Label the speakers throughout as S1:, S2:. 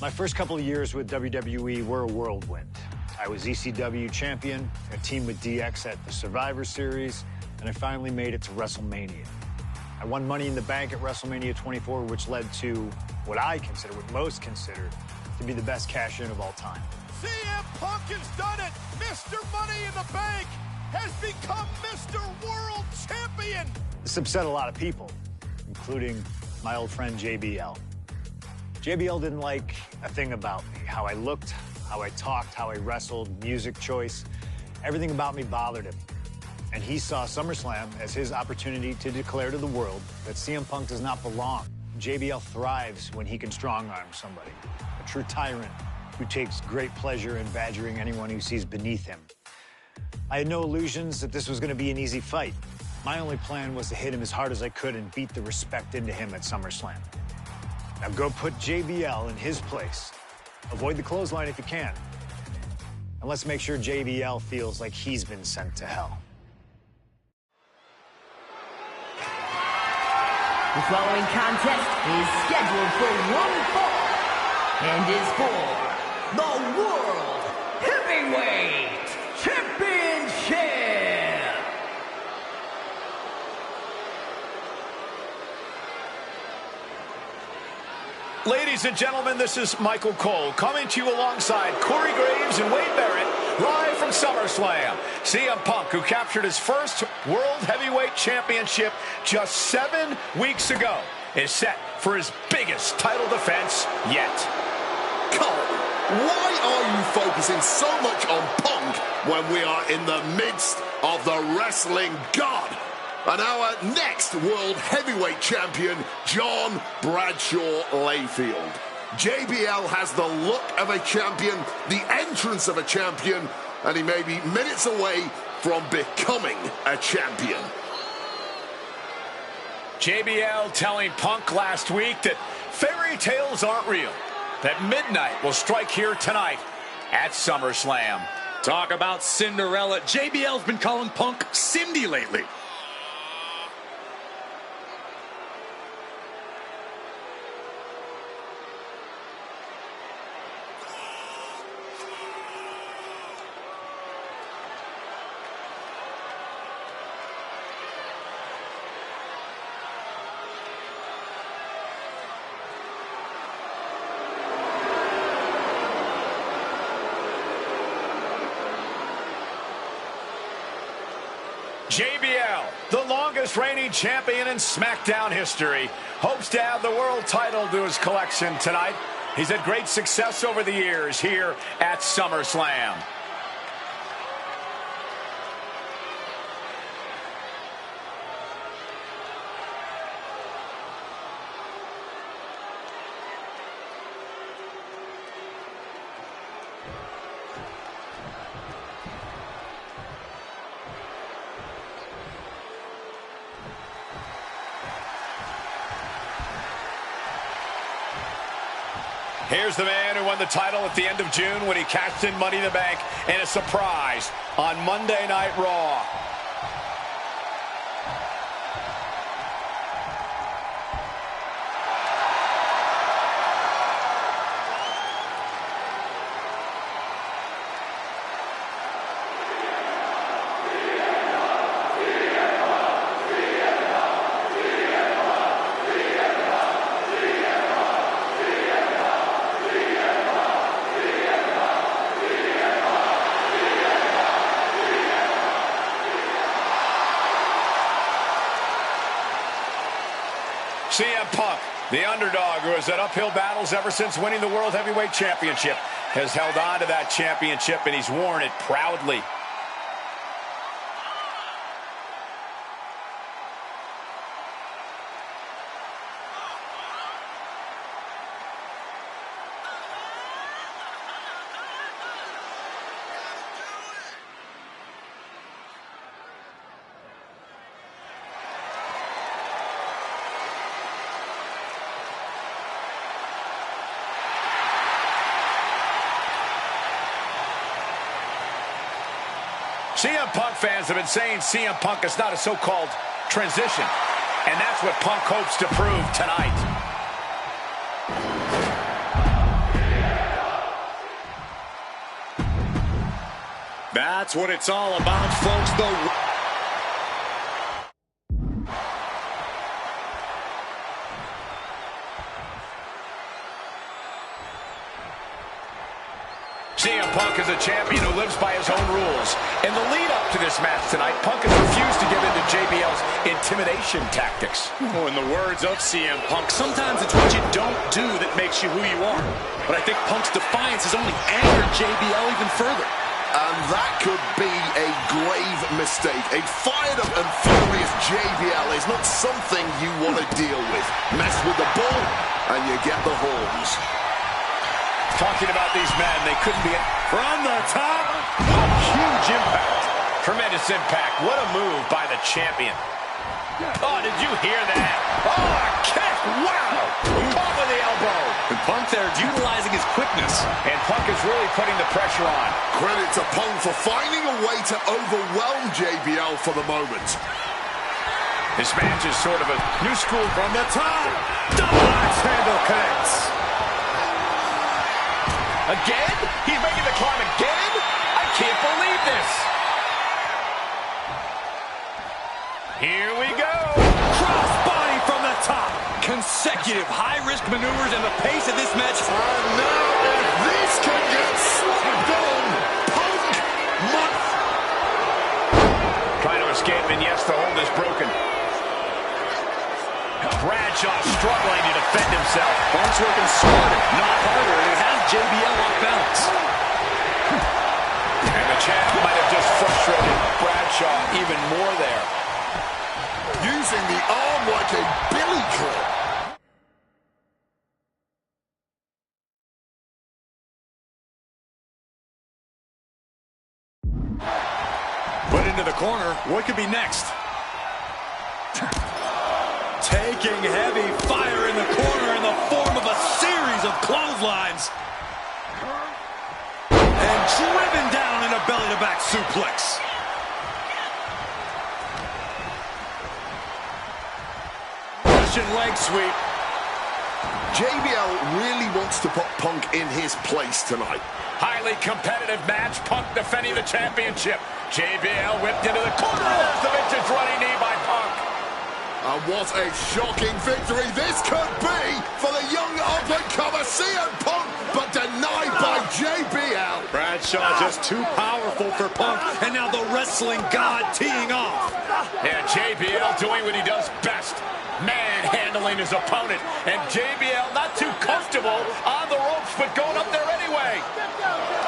S1: My first couple of years with WWE were a whirlwind. I was ECW champion, a team with DX at the Survivor Series, and I finally made it to WrestleMania. I won Money in the Bank at WrestleMania 24, which led to what most consider to be the best cash-in of all time.
S2: CM Punk has done it! Mr. Money in the Bank has become Mr. World Champion!
S1: This upset a lot of people, including my old friend JBL. JBL didn't like a thing about me, how I looked, how I talked, how I wrestled, music choice. Everything about me bothered him. And he saw SummerSlam as his opportunity to declare to the world that CM Punk does not belong. JBL thrives when he can strong-arm somebody, a true tyrant who takes great pleasure in badgering anyone who sees beneath him. I had no illusions that this was going to be an easy fight. My only plan was to hit him as hard as I could and beat the respect into him at SummerSlam. Now go put JBL in his place. Avoid the clothesline if you can. And let's make sure JBL feels like he's been sent to hell.
S3: The following contest is scheduled for one fall and is for the World Heavyweight Championship.
S2: Ladies and gentlemen, this is Michael Cole coming to you alongside Corey Graves and Wade Barrett, live from SummerSlam. CM Punk, who captured his first World Heavyweight Championship just 7 weeks ago, is set for his biggest title defense yet.
S4: Cole, why are you focusing so much on Punk when we are in the midst of the wrestling god? And our next World Heavyweight Champion, John Bradshaw Layfield. JBL has the look of a champion, the entrance of a champion, and he may be minutes away from becoming a champion.
S2: JBL telling Punk last week that fairy tales aren't real, that midnight will strike here tonight at SummerSlam.
S5: Talk about Cinderella. JBL's been calling Punk Cindy lately.
S2: JBL, the longest reigning champion in SmackDown history, hopes to add the world title to his collection tonight. He's had great success over the years here at SummerSlam. Here's the man who won the title at the end of June when he cashed in Money in the Bank in a surprise on Monday Night Raw. CM Punk, the underdog who has had uphill battles ever since winning the World Heavyweight Championship, has held on to that championship, and he's worn it proudly. CM Punk fans have been saying CM Punk is not a so-called transition, and that's what Punk hopes to prove tonight.
S5: That's what it's all about, folks.
S2: CM Punk is a champion who lives by his own rules. In the lead-up to this match tonight, Punk has refused to give in to JBL's intimidation tactics.
S5: Oh, in the words of CM Punk, sometimes it's what you don't do that makes you who you are. But I think Punk's defiance has only angered JBL even further.
S4: And that could be a grave mistake. A fired-up and furious JBL is not something you want to deal with. Mess with the ball, and you get the horns.
S2: Talking about these men, they couldn't be from the top. Huge impact. Tremendous impact. What a move by the champion. Oh, did you hear that? Oh, a kick. Wow. Caught with the elbow.
S5: And Punk there utilizing his quickness.
S2: And Punk is really putting the pressure on.
S4: Credit to Punk for finding a way to overwhelm JBL for the moment.
S2: This match is sort of a new school
S5: From the top. Double axe handle connects.
S2: Again? He's making the climb again? I can't believe this. Here we go.
S5: Cross body from the top. Consecutive high-risk maneuvers, and the pace of this match.
S4: And now, if this can get slapped on, Punk must.
S2: Trying to escape, and yes, the hold is broken. Bradshaw struggling to defend himself.
S5: Punk's working smarter, not harder, and it has JBL off balance.
S2: And the champ might have just frustrated Bradshaw even more there.
S4: Using the arm like a billy club.
S5: Put into the corner. What could be next? Taking heavy fire in the corner in the form of a series of clotheslines. And driven down in a belly-to-back suplex. Russian leg sweep.
S4: JBL really wants to put Punk in his place tonight.
S2: Highly competitive match. Punk defending the championship. JBL whipped into the corner. There's the vintage running knee by Punk.
S4: And what a shocking victory this could be for the young up-and-comer CM Punk, but denied by JBL.
S5: Bradshaw just too powerful for Punk, and now the wrestling god teeing off.
S2: Yeah, JBL doing what he does best. Manhandling his opponent. And JBL not too comfortable on the ropes, but going up there anyway.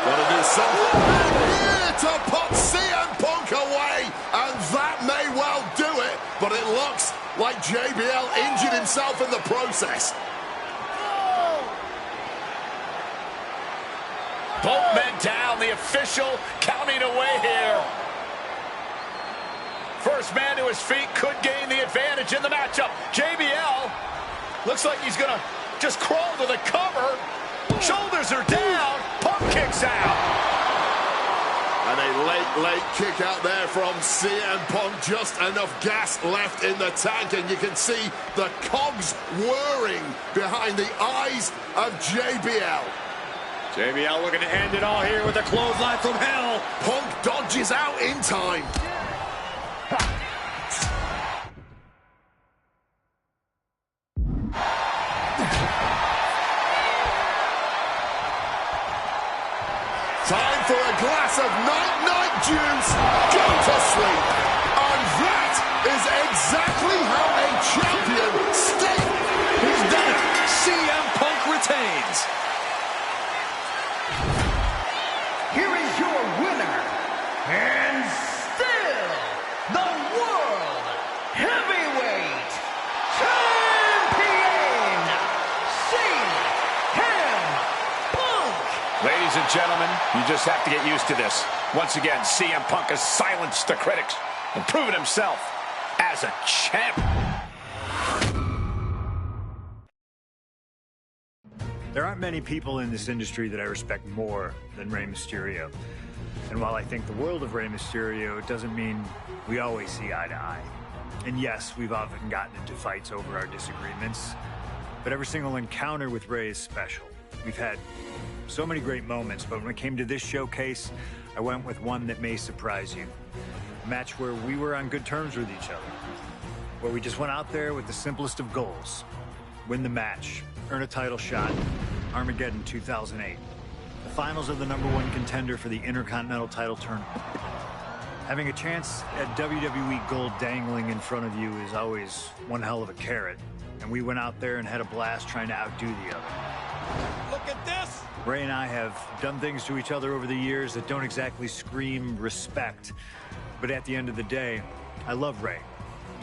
S4: Gotta do something here to put CM Punk away, and that may well do it, but it looks like JBL injured himself in the process.
S2: Both men down, the official counting away here. First man to his feet could gain the advantage in the matchup. JBL looks like he's gonna just crawl to the cover. Shoulders are down. Punk kicks out.
S4: And a late kick out there from CM Punk. Just enough gas left in the tank, and you can see the cogs whirring behind the eyes of JBL.
S5: JBL looking to end it all here with a clothesline from hell.
S4: Punk dodges out in time. Time for a glass of night-night juice. Go to sleep. And that is exactly how a champion stays.
S5: He's done it. CM Punk retains.
S3: Here is your winner, and still the World Heavyweight Champion, CM Punk.
S2: Ladies and gentlemen, you just have to get used to this. Once again, CM Punk has silenced the critics and proven himself as a champ.
S1: There aren't many people in this industry that I respect more than Rey Mysterio. And while I think the world of Rey Mysterio, it doesn't mean we always see eye to eye. And yes, we've often gotten into fights over our disagreements, but every single encounter with Rey is special. We've had so many great moments, but when it came to this showcase, I went with one that may surprise you. A match where we were on good terms with each other. Where we just went out there with the simplest of goals. Win the match, earn a title shot, Armageddon 2008. The finals of the #1 contender for the Intercontinental title tournament. Having a chance at WWE gold dangling in front of you is always one hell of a carrot. And we went out there and had a blast trying to outdo the other.
S3: Look at this!
S1: Ray and I have done things to each other over the years that don't exactly scream respect. But at the end of the day, I love Ray.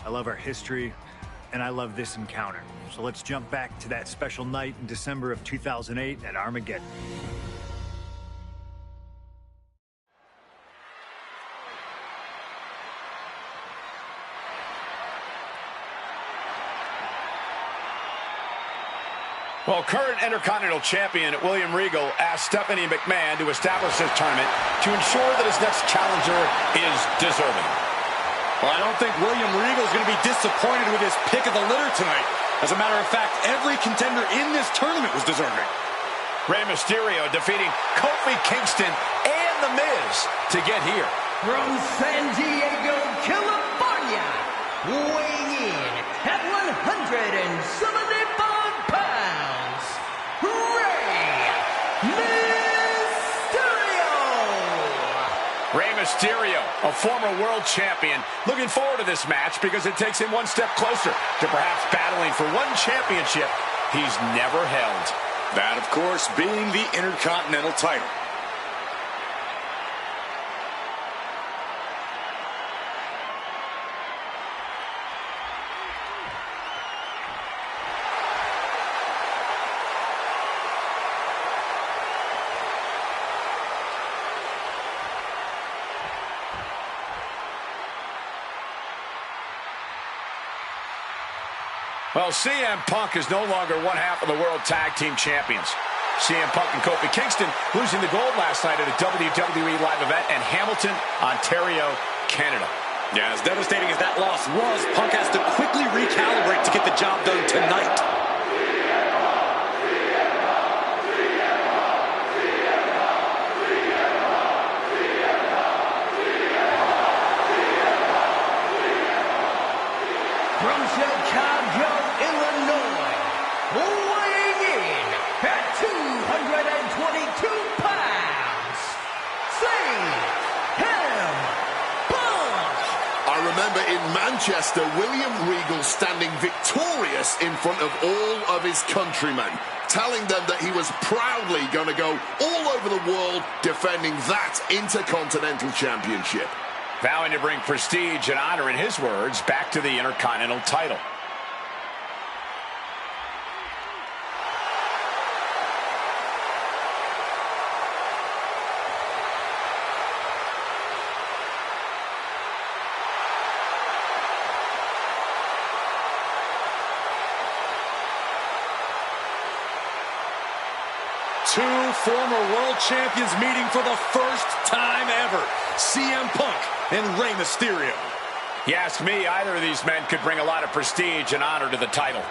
S1: I love our history, and I love this encounter. So let's jump back to that special night in December of 2008 at Armageddon.
S2: Well, current Intercontinental Champion William Regal asked Stephanie McMahon to establish this tournament to ensure that his next challenger is deserving.
S5: Well, I don't think William Regal is going to be disappointed with his pick of the litter tonight. As a matter of fact, every contender in this tournament was deserving.
S2: Rey Mysterio defeating Kofi Kingston and The Miz to get here.
S3: From San Diego, California, weighing in at 175 pounds, Rey Mysterio!
S2: Rey Mysterio, a former world champion, looking forward to this match because it takes him one step closer to perhaps battling for one championship he's never held.
S5: That, of course, being the Intercontinental title.
S2: Well, CM Punk is no longer one half of the World Tag Team Champions. CM Punk and Kofi Kingston losing the gold last night at a WWE live event in Hamilton, Ontario, Canada.
S5: Yeah, as devastating as that loss was, Punk has to quickly recalibrate to get the job done tonight.
S3: From Chicago, Illinois, weighing in at 222 pounds, CM Punk!
S4: I remember in Manchester, William Regal standing victorious in front of all of his countrymen, telling them that he was proudly going to go all over the world defending that Intercontinental Championship.
S2: Vowing to bring prestige and honor, in his words, back to the Intercontinental title.
S5: Two former world champions meeting for the first time ever. CM Punk and Rey Mysterio.
S2: You ask me, either of these men could bring a lot of prestige and honor to the title.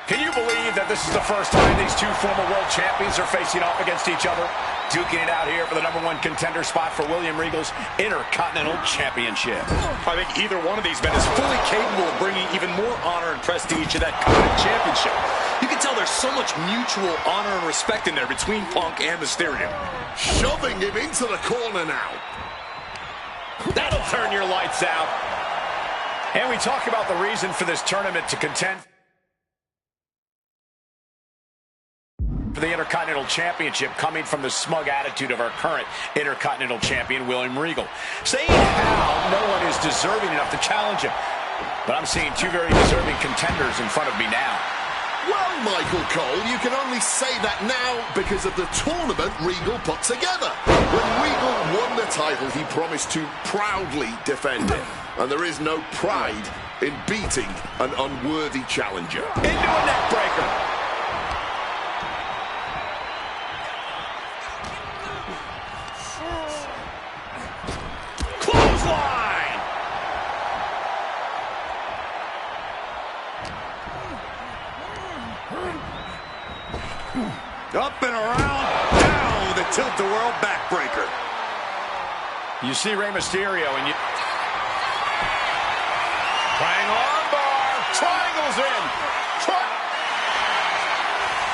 S2: Can you believe that this is the first time these two former world champions are facing off against each other? Duking it out here for the #1 contender spot for William Regal's Intercontinental Championship.
S5: I think either one of these men is fully capable of bringing even more honor and prestige to that coveted championship. You can tell there's so much mutual honor and respect in there between Punk and Mysterio.
S4: Shoving him into the corner now.
S2: That'll turn your lights out. And we talk about the reason for this tournament to contend for the Intercontinental Championship, coming from the smug attitude of our current Intercontinental Champion, William Regal. Saying how no one is deserving enough to challenge him. But I'm seeing two very deserving contenders in front of me now.
S4: Well, Michael Cole, you can only say that now because of the tournament Regal put together. When Regal won the title, he promised to proudly defend it. And there is no pride in beating an unworthy challenger.
S2: Into a neck breaker.
S5: Up and around, down with a tilt-a-whirl backbreaker.
S2: You see Rey Mysterio and you... Trying armbar. Triangles in.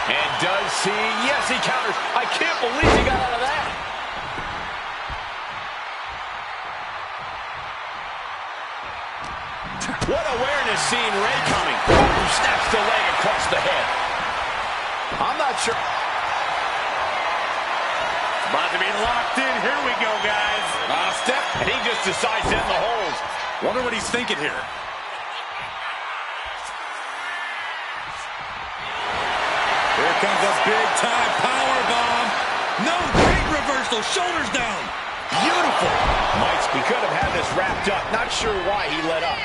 S2: And does he? Yes, he counters. I can't believe he got out of that. What awareness seeing Rey coming. Ooh, snaps the leg across the head. I'm not sure.
S5: About to be locked in. Here we go, guys.
S2: Step, and he just decides to end the hold.
S5: Wonder what he's thinking here. Here comes a big-time powerbomb. No, great reversal. Shoulders down. Beautiful.
S2: Mites, we could have had this wrapped up. Not sure why he let up.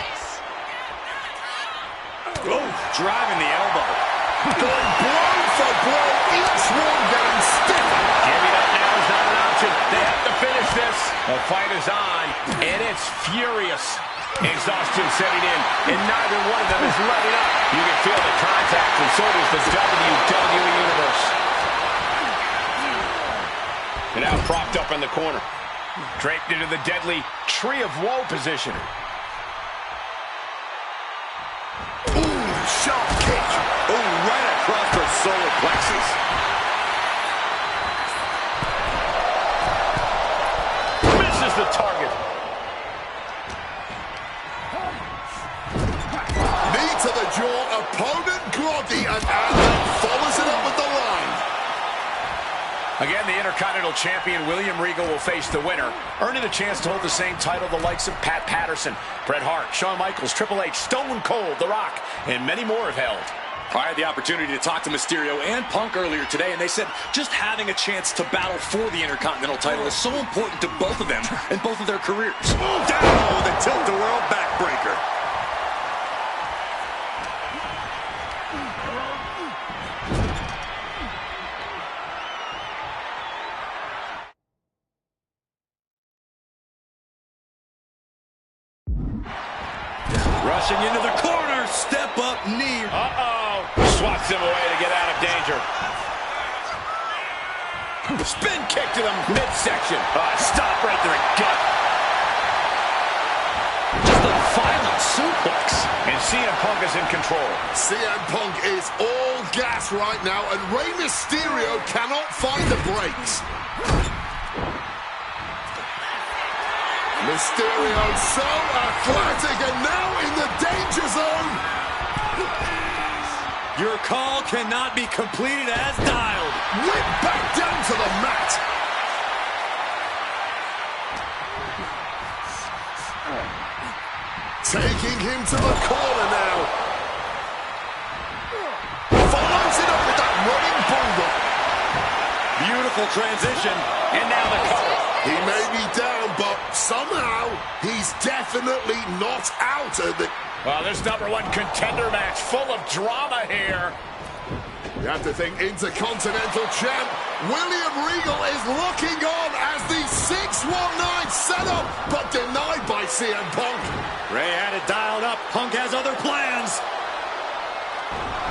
S5: Oh, driving the elbow.
S4: Going blow for blow, each one getting stiffer.
S2: Giving up now is not an option. They have to finish this. The fight is on, and it's furious. Exhaustion setting in, and neither one of them is letting up. You can feel the contact, and so does the WWE Universe. And now propped up in the corner. Draped into the deadly Tree of Woe position.
S4: Ooh, sharp kick.
S5: Oh, right across the solar plexus.
S2: Misses the target.
S4: Knee to the jaw, opponent groggy, and then follows it up with the line.
S2: Again, the Intercontinental Champion William Regal will face the winner, earning a chance to hold the same title the likes of Pat Patterson, Bret Hart, Shawn Michaels, Triple H, Stone Cold, The Rock, and many more have held.
S5: I had the opportunity to talk to Mysterio and Punk earlier today, and they said just having a chance to battle for the Intercontinental title is so important to both of them and both of their careers. Down with a tilt-a-whirl backbreaker. Rushing into the corner, step up knee.
S2: Swats him away to get out of danger. Spin kick to the midsection. Stop right there and gut.
S5: Just a violent suplex.
S2: And CM Punk is in control.
S4: CM Punk is all gas right now, and Rey Mysterio cannot find the brakes. Mysterio so athletic and now in the danger zone.
S5: Your call cannot be completed as dialed.
S4: Whip back down to the mat. Taking him to the corner now. Follows it up with that running bulldog.
S5: Beautiful transition.
S2: And now the cover.
S4: He may be down, but somehow he's definitely not out of the...
S2: Well, this #1 contender match full of drama here.
S4: You have to think Intercontinental Champ William Regal is looking on as the 619 setup, but denied by CM Punk.
S5: Rey had it dialed up. Punk has other plans.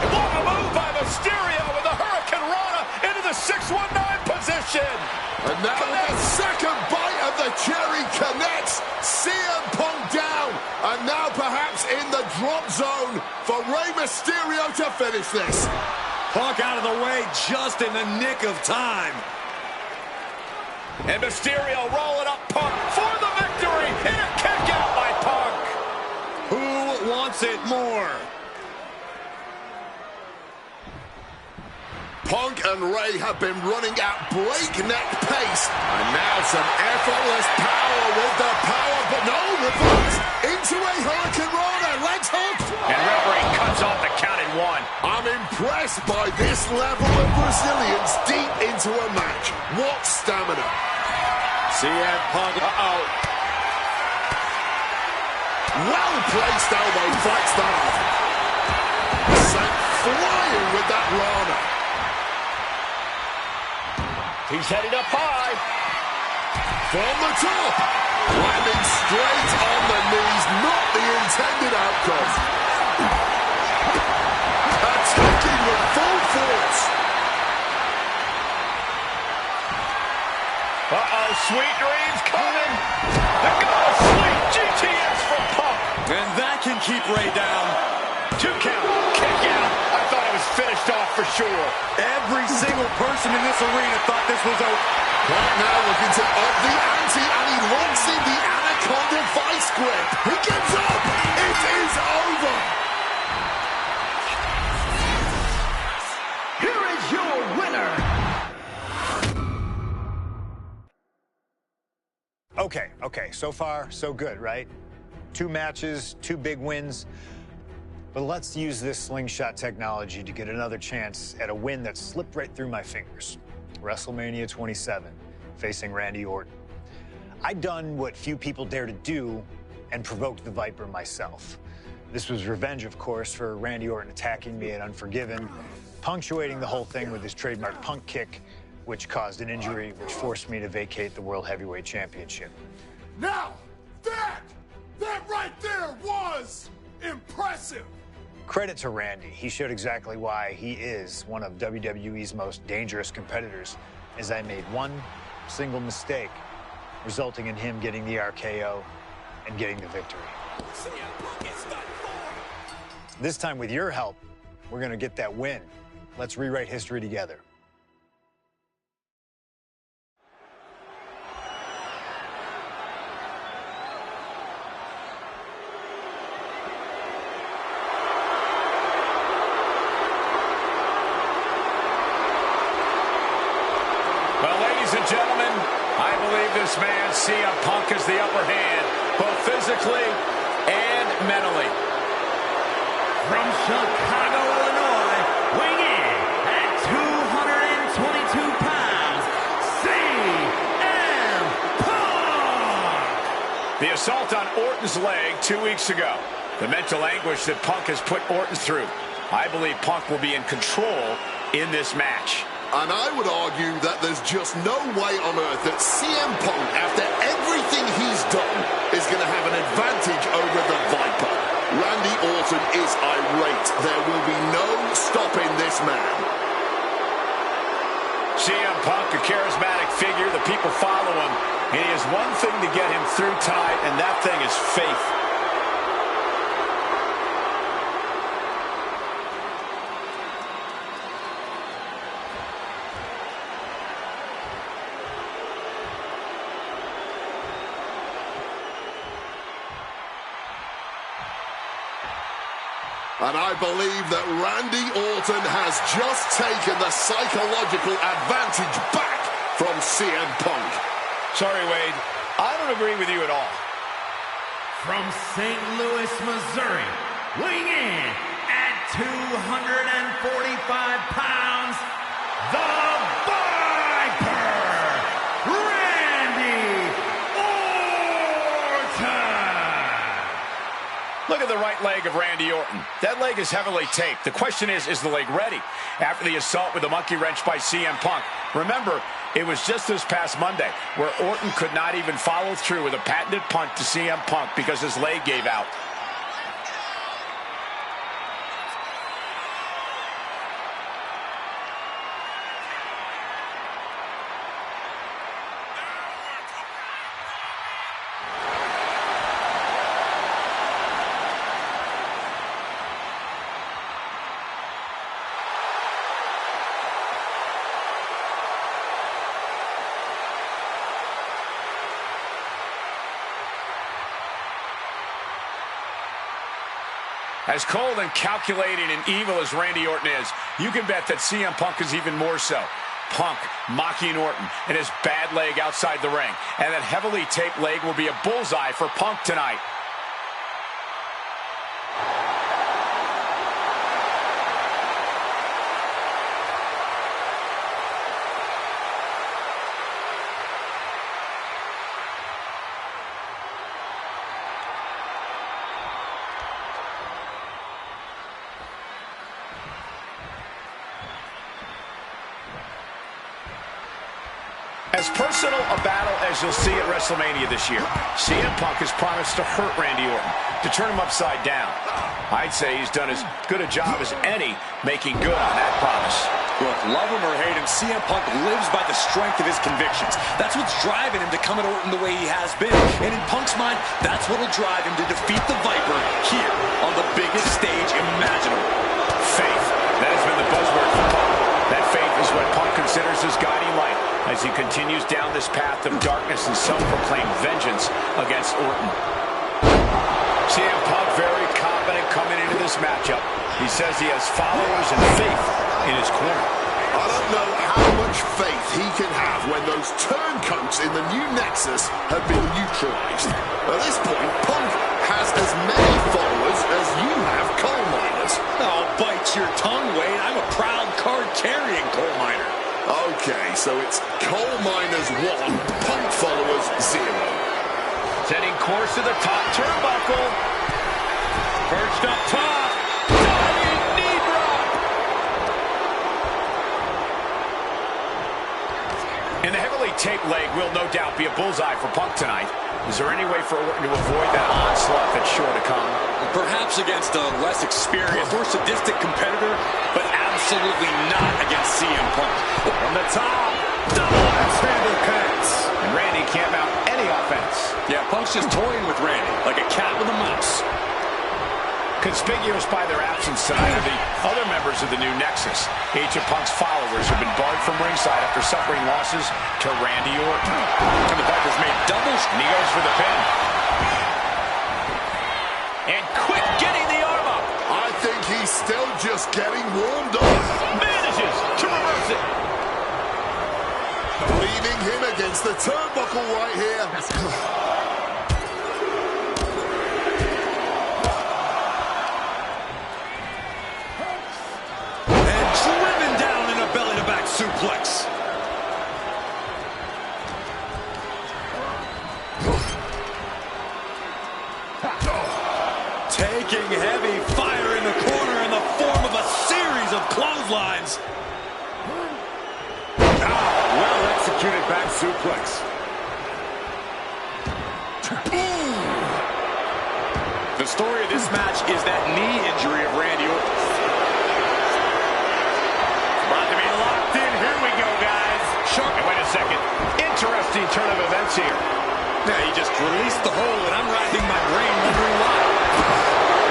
S2: What a move by Mysterio with the Hurricane Rana into the 619 position.
S4: And now the second bite of the cherry connects. CM Punk down. And now perhaps in the drop zone for Rey Mysterio to finish this.
S5: Punk out of the way just in the nick of time.
S2: And Mysterio rolling up Punk for the victory. And a kick out by Punk.
S5: Who wants it more?
S4: Punk and Rey have been running at breakneck pace. And now some effortless power with the power, but no, reverse into a Hurricane Rana. Legs hooked.
S2: And referee cuts off the count at 1.
S4: I'm impressed by this level of resilience deep into a match. What stamina.
S5: CM Punk.
S4: Well-placed elbow fights that off. Sent flying with that Rana.
S2: He's headed up high.
S4: From the top. Landing straight on the knees. Not the intended outcome. Attacking with full force.
S2: sweet dreams coming. The go sweet GTS from Punk.
S5: And that can keep Ray down.
S2: 2 count. Kick out. I thought it was finished off for sure.
S5: Every single person in this arena thought this was over.
S4: Right now looking to up the ante, and he locks in the Anaconda vice grip. He gets up. It is over.
S3: Here is your winner.
S1: Okay, so far, so good, right? 2 matches, 2 big wins. But let's use this slingshot technology to get another chance at a win that slipped right through my fingers. WrestleMania 27, facing Randy Orton. I'd done what few people dare to do and provoked the Viper myself. This was revenge, of course, for Randy Orton attacking me at Unforgiven, punctuating the whole thing with his trademark Punk kick, which caused an injury which forced me to vacate the World Heavyweight Championship.
S4: Now, that right there was impressive.
S1: Credit to Randy. He showed exactly why he is one of WWE's most dangerous competitors, as I made one single mistake, resulting in him getting the RKO and getting the victory. This time, with your help, we're going to get that win. Let's rewrite history together.
S2: Well, ladies and gentlemen, I believe this man, CM Punk, has the upper hand, both physically and mentally.
S3: From Chicago, Illinois, weighing in at 222 pounds, CM Punk!
S2: The assault on Orton's leg 2 weeks ago. The mental anguish that Punk has put Orton through. I believe Punk will be in control in this match.
S4: And I would argue that there's just no way on earth that CM Punk, after everything he's done, is going to have an advantage over the Viper. Randy Orton is irate. There will be no stopping this man.
S2: CM Punk, a charismatic figure. The people follow him. And he has one thing to get him through tonight, and that thing is faith.
S4: And I believe that Randy Orton has just taken the psychological advantage back from CM Punk.
S2: Sorry, Wade. I don't agree with you at all.
S3: From St. Louis, Missouri, weighing in at 245 pounds, the Viper, Randy Orton!
S2: Look at the right leg of Randy Orton. That leg is heavily taped. The question is the leg ready? After the assault with the monkey wrench by CM Punk. Remember, it was just this past Monday where Orton could not even follow through with a patented punt to CM Punk because his leg gave out. As cold and calculating and evil as Randy Orton is, you can bet that CM Punk is even more so. Punk mocking Orton and his bad leg outside the ring. And that heavily taped leg will be a bullseye for Punk tonight. As personal a battle as you'll see at WrestleMania this year, CM Punk has promised to hurt Randy Orton, to turn him upside down. I'd say he's done as good a job as any making good on that promise.
S5: Look, love him or hate him, CM Punk lives by the strength of his convictions. That's what's driving him to come at Orton the way he has been. And in Punk's mind, that's what'll drive him to defeat the Viper here on the biggest stage imaginable.
S2: Faith. That has been the buzzword for Punk. That faith is what Punk considers his guiding light as he continues down this path of darkness and self-proclaimed vengeance against Orton. CM Punk very confident coming into this matchup. He says he has followers and faith in his corner.
S4: I don't know how much faith he can have when those turncoats in the new Nexus have been neutralized. At this point, Punk has as many followers as you have coal miners.
S5: Oh, bite your tongue, Wade. I'm a proud card-carrying coal miner.
S4: Okay, so it's coal miners 1, Punk followers 0.
S2: Setting course to the top turnbuckle. Perched up top. Diving knee drop. And the heavily taped leg will no doubt be a bullseye for Punk tonight. Is there any way for Orton to avoid that onslaught that's sure to come?
S5: Perhaps against a less experienced or sadistic competitor, but absolutely not against CM Punk.
S2: From the top, double axe-handle kicks. And Randy can't mount any offense.
S5: Yeah, Punk's just toying with Randy, like a cat with a mouse.
S2: Conspicuous by their absence tonight are the other members of the new Nexus. Each of Punk's followers have been barred from ringside after suffering losses to Randy Orton.
S5: And the Viper's made doubles.
S2: And he goes for the pin. And quick getting the arm up.
S4: I think he's still just getting warmed up.
S2: Manages to reverse it.
S4: Leaving him against the turnbuckle right here.
S5: And driven down in a belly-to-back suplex. Taking heavy fire in the corner in the form of a series of clotheslines.
S2: Well-executed back suplex.
S5: The story of this match is that knee injury of Randy Orton.
S2: About to be locked in. Here we go, guys. Sharp. And wait a second. Interesting turn of events here.
S5: Yeah, he just released the hold, and I'm racking my brain wondering why.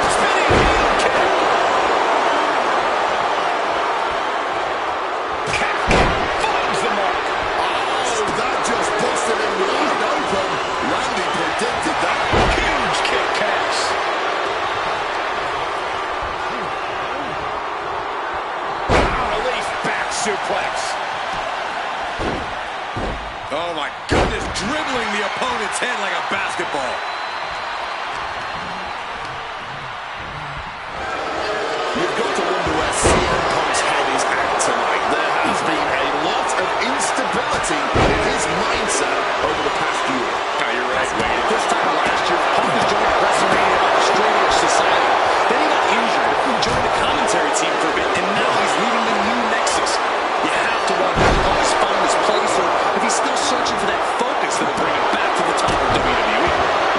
S2: Spinning heel kick. Calf kick finds the mark.
S4: Oh, that just busted him wide open. Randy predicted that.
S2: Huge kick connects. Release back suplex.
S5: Oh my goodness, dribbling the opponent's head like a basketball.
S4: You've got to wonder where CM Punk's head is at tonight. There has been a lot of instability in his mindset over the past year.
S5: Oh, you're right, Wade. This time last year, Punk was joining WrestleMania by the Straight Edge Society. Then he got injured, joined the commentary team for a bit, and now he's leading the new Nexus. You have to wonder if Punk's found his place or if he's still searching for that focus that will bring him back to the top of WWE.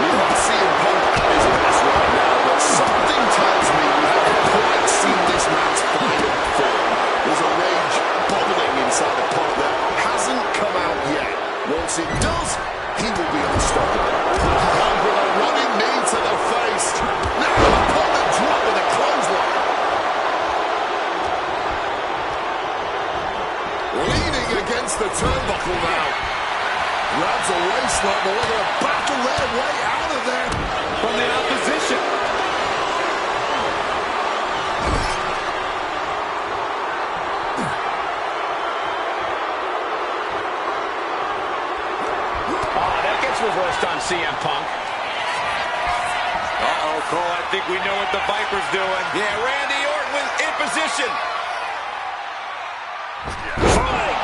S4: We might see him Punk at his best right now, but something tells me we haven't quite seen this man's final form. There's a rage bubbling inside of Punk that hasn't come out yet. Once it does, he will be unstoppable. Punk with a running knee to the face. Now upon the drop with a clothesline. Leaning against the turnbuckle now. Grabs a waistlock, but they're going to battle their way out of there.
S5: From the opposition.
S2: That gets reversed on CM Punk.
S5: Uh-oh, Cole, I think we know what the Viper's doing.
S2: Yeah, Randy Orton was in position.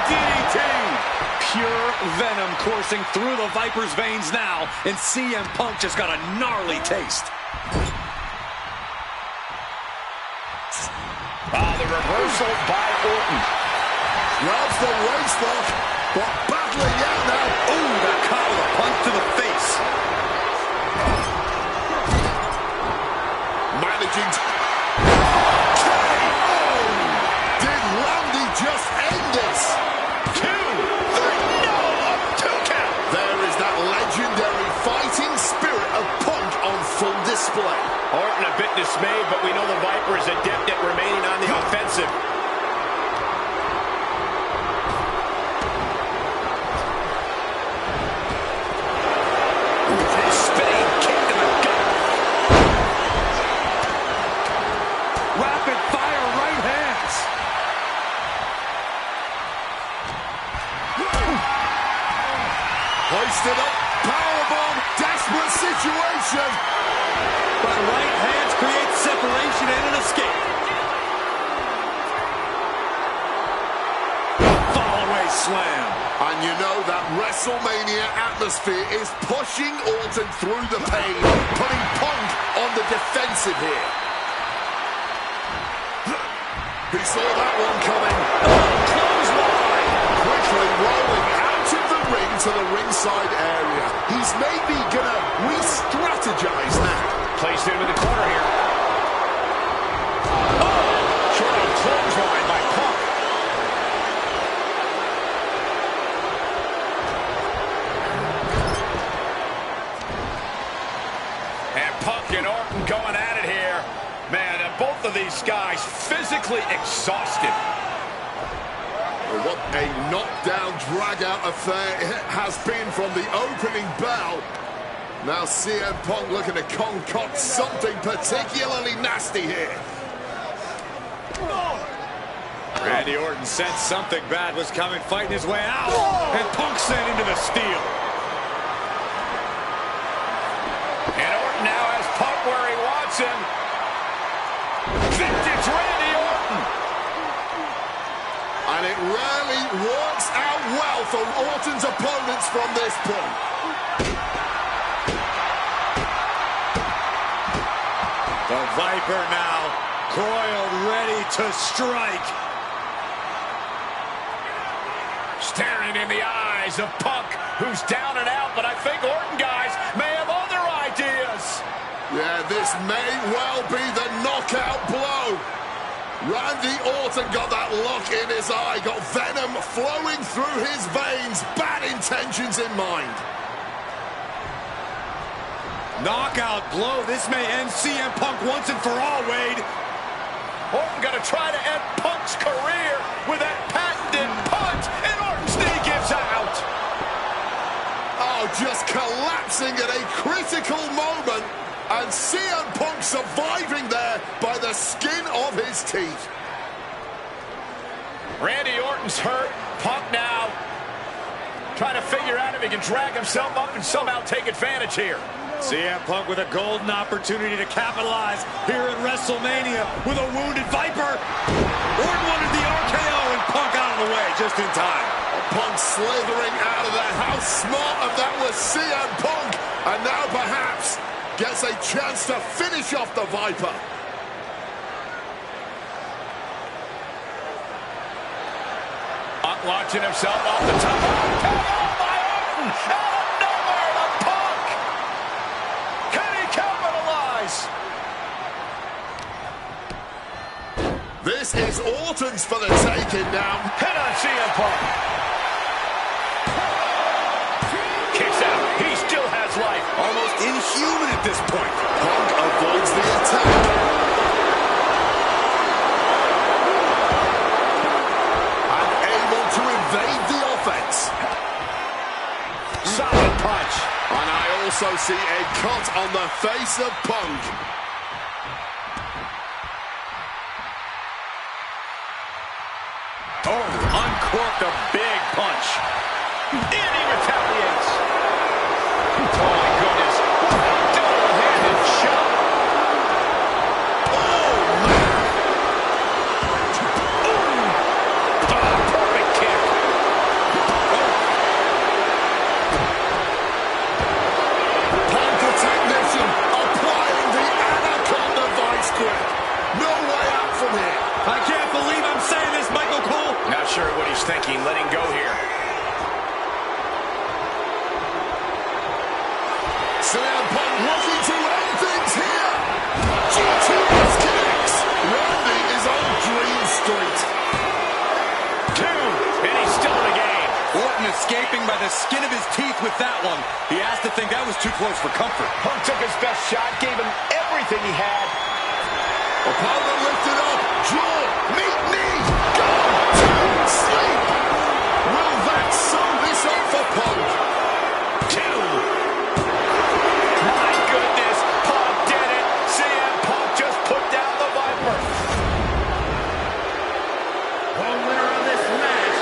S5: DDT! Pure venom coursing through the Viper's veins now, and CM Punk just got a gnarly taste.
S2: The reversal by Orton.
S4: Grabs the waistlock, but battling out now.
S5: Ooh, that caught with a punch to the face.
S4: Managing to... Did Randy just
S2: Orton a bit dismayed, but we know the Viper is adept at remaining on the offensive. Spinning kick to the gut. Rapid fire right hands.
S4: Hoisted up, powerbomb, desperate situation.
S5: But right hands create separation and an escape. Fallaway slam.
S4: And you know that WrestleMania atmosphere is pushing Orton through the pain, putting Punk on the defensive here. He saw that one coming. Clothesline. Quickly rolling out of the ring to the ringside area. He's maybe gonna re-strategize now.
S2: Placed him in the corner here. Oh! Short on clothesline by Punk. And Punk and Orton going at it here. Man, and both of these guys physically exhausted.
S4: What a knockdown, drag-out affair it has been from the opening bell. Now CM Punk looking to concoct something particularly nasty here.
S5: Randy Orton sensed something bad was coming, fighting his way out. And Punk sent into the steel.
S2: And Orton now has Punk where he wants him. Vintage Randy Orton.
S4: And it rarely works out well for Orton's opponents from this point.
S5: The Viper now coiled, ready to strike.
S2: Staring in the eyes of Punk, who's down and out, but I think Orton, guys, may have other ideas.
S4: Yeah, this may well be the knockout blow. Randy Orton got that look in his eye, got venom flowing through his veins, bad intentions in mind.
S5: Knockout blow. This may end CM Punk once and for all, Wade.
S2: Orton gonna try to end Punk's career with that patented punch, and Orton's knee gives out.
S4: Oh, just collapsing at a critical moment, and CM Punk surviving there by the skin of his teeth.
S2: Randy Orton's hurt. Punk now trying to figure out if he can drag himself up and somehow take advantage here.
S5: CM Punk with a golden opportunity to capitalize here at WrestleMania with a wounded Viper. Orton wanted the RKO and Punk out of the way just in time.
S4: Punk slithering out of there. How smart of that was CM Punk. And now perhaps gets a chance to finish off the Viper.
S2: Punk launching himself off the top. RKO by Orton. Out of nowhere to Punk. Can he capitalize?
S4: This is Orton's for the taking now.
S2: Hit on CM Punk. Kicks out. He still has life.
S5: Almost inhuman at this point.
S4: Punk avoids the attack. And able to evade the offense.
S2: Solid punch.
S4: And I also see a cut on the face of Punk.
S5: Oh, uncorked a big punch.
S2: And he retaliates. Oh, my goodness. Double-handed shot. Oh, man. Ooh. Oh, perfect kick.
S4: Punk the technician applying the Anaconda vice grip. No way out from here.
S5: I can't believe I'm saying this, Michael Cole.
S2: Not sure what he's thinking, letting go here.
S4: CM Punk looking to end things here. GTS connects. Randy is on Dream Street.
S2: 2, and he's still in the game.
S5: Orton escaping by the skin of his teeth with that one. He has to think that was too close for comfort.
S2: Punk took his best shot, gave him every everything he had.
S4: Opponent lifted up. Jaw. Meet knee. Gone to sleep. Will that sew this up for Punk?
S2: 2. My goodness, Punk did it. CM Punk just put down the Viper.
S3: The winner of this match,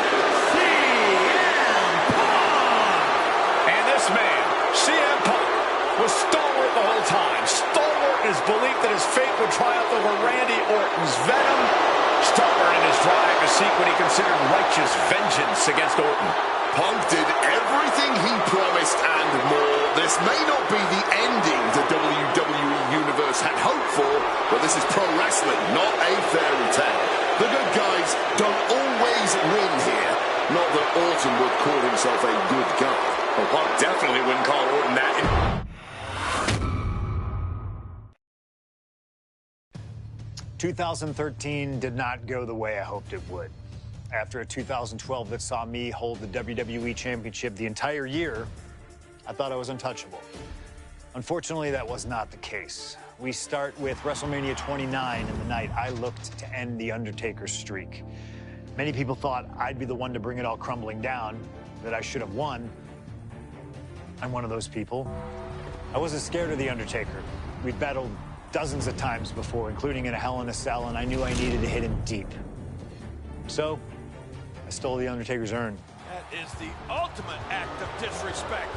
S3: CM Punk.
S2: And this man, CM Punk, was stalwart the whole time. Stalwart in his belief that his fate would triumph over Randy Orton's venom. Stalwart in his drive to seek what he considered righteous vengeance against Orton.
S4: Punk did everything he promised and more. This may not be the ending the WWE Universe had hoped for, but this is pro wrestling, not a fairy tale. The good guys don't always win here. Not that Orton would call himself a good guy.
S5: Well, Punk definitely wouldn't call Orton that.
S1: 2013 did not go the way I hoped it would. After a 2012 that saw me hold the WWE Championship the entire year, I thought I was untouchable. Unfortunately, that was not the case. We start with WrestleMania 29 and the night I looked to end The Undertaker's streak. Many people thought I'd be the one to bring it all crumbling down, that I should have won. I'm one of those people. I wasn't scared of The Undertaker. We'd battled dozens of times before, including in a Hell in a Cell, and I knew I needed to hit him deep. So, I stole The Undertaker's urn.
S3: That is the ultimate act of disrespect.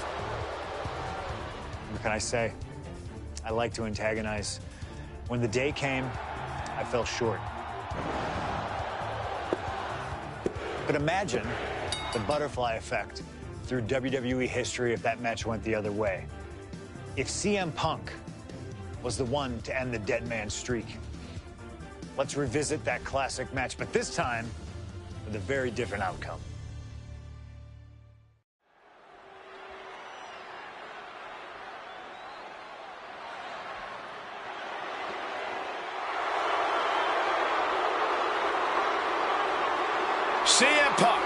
S1: What can I say? I like to antagonize. When the day came, I fell short. But imagine the butterfly effect through WWE history if that match went the other way. If CM Punk was the one to end the dead man streak. Let's revisit that classic match, but this time with a very different outcome.
S2: CM Punk,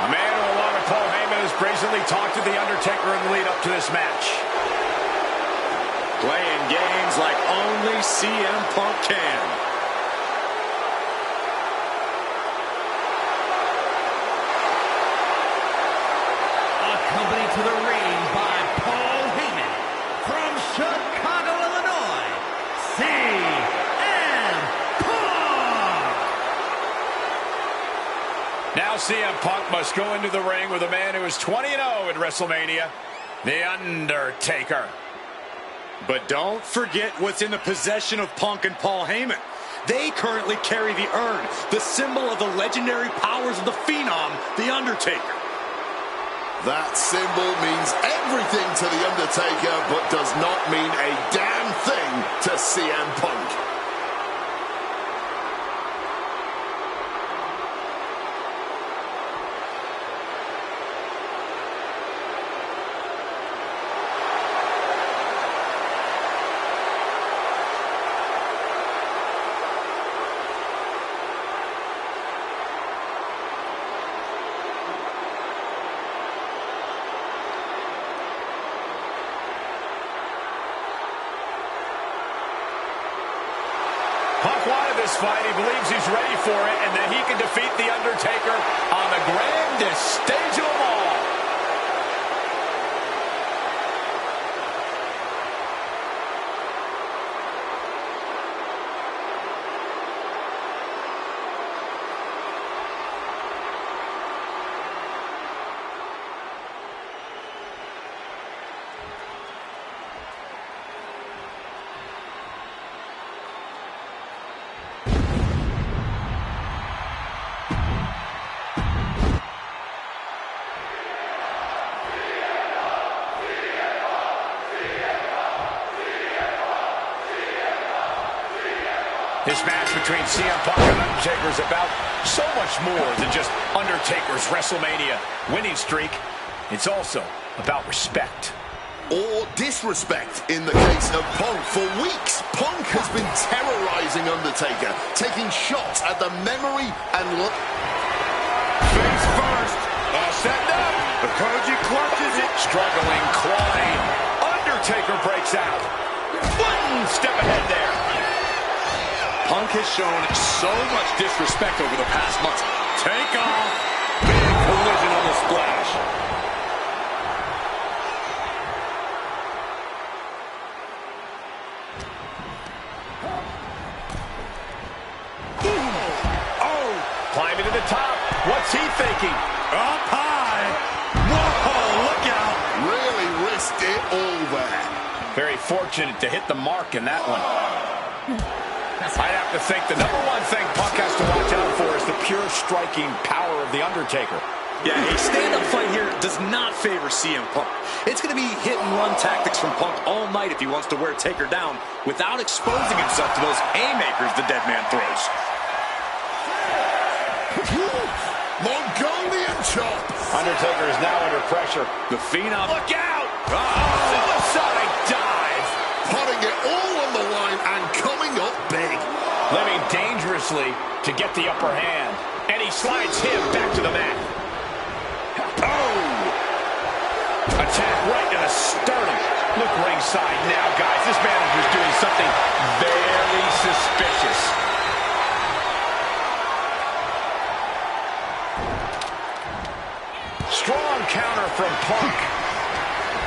S2: a man who, along with Paul Heyman, has brazenly talked to The Undertaker in the lead up to this match.
S5: Playing games like only CM Punk can.
S3: Accompanied to the ring by Paul Heyman from Chicago, Illinois, CM Punk.
S2: Now CM Punk must go into the ring with a man who is 20-0 at WrestleMania, The Undertaker.
S5: But don't forget what's in the possession of Punk and Paul Heyman. They currently carry the urn, the symbol of the legendary powers of the Phenom, The Undertaker.
S4: That symbol means everything to The Undertaker, but does not mean a damn thing to CM Punk.
S2: Punk wanted this fight. He believes he's ready for it and that he can defeat The Undertaker on the grandest stage of them all. This match between CM Punk and Undertaker is about so much more than just Undertaker's WrestleMania winning streak. It's also about respect.
S4: Or disrespect in the case of Punk. For weeks, Punk has been terrorizing Undertaker, taking shots at the memory and
S2: Face first. All set up. The Koji clutches it. Struggling, clawing. Undertaker breaks out. One step ahead there.
S5: Punk has shown so much disrespect over the past months. Take off. Big collision on the splash.
S2: Oh, climbing to the top. What's he thinking?
S3: Up high. Whoa, look out.
S4: Really risked it all there.
S2: Very fortunate to hit the mark in that one. I have to think the number one thing Punk has to watch out for is the pure striking power of The Undertaker.
S5: Yeah, a stand-up fight here does not favor CM Punk. It's going to be hit-and-run tactics from Punk all night if he wants to wear Taker down without exposing himself to those haymakers the dead man throws.
S4: Mongolian chop.
S2: Undertaker is now under pressure.
S5: The Phenom.
S2: Look out! Suicide dive!
S4: Putting it all on the line and coming up big.
S2: Living dangerously to get the upper hand. And he slides him back to the mat. Oh! Attack right to the sternum. Look ringside now, guys. This manager's doing something very suspicious. Strong counter from Punk.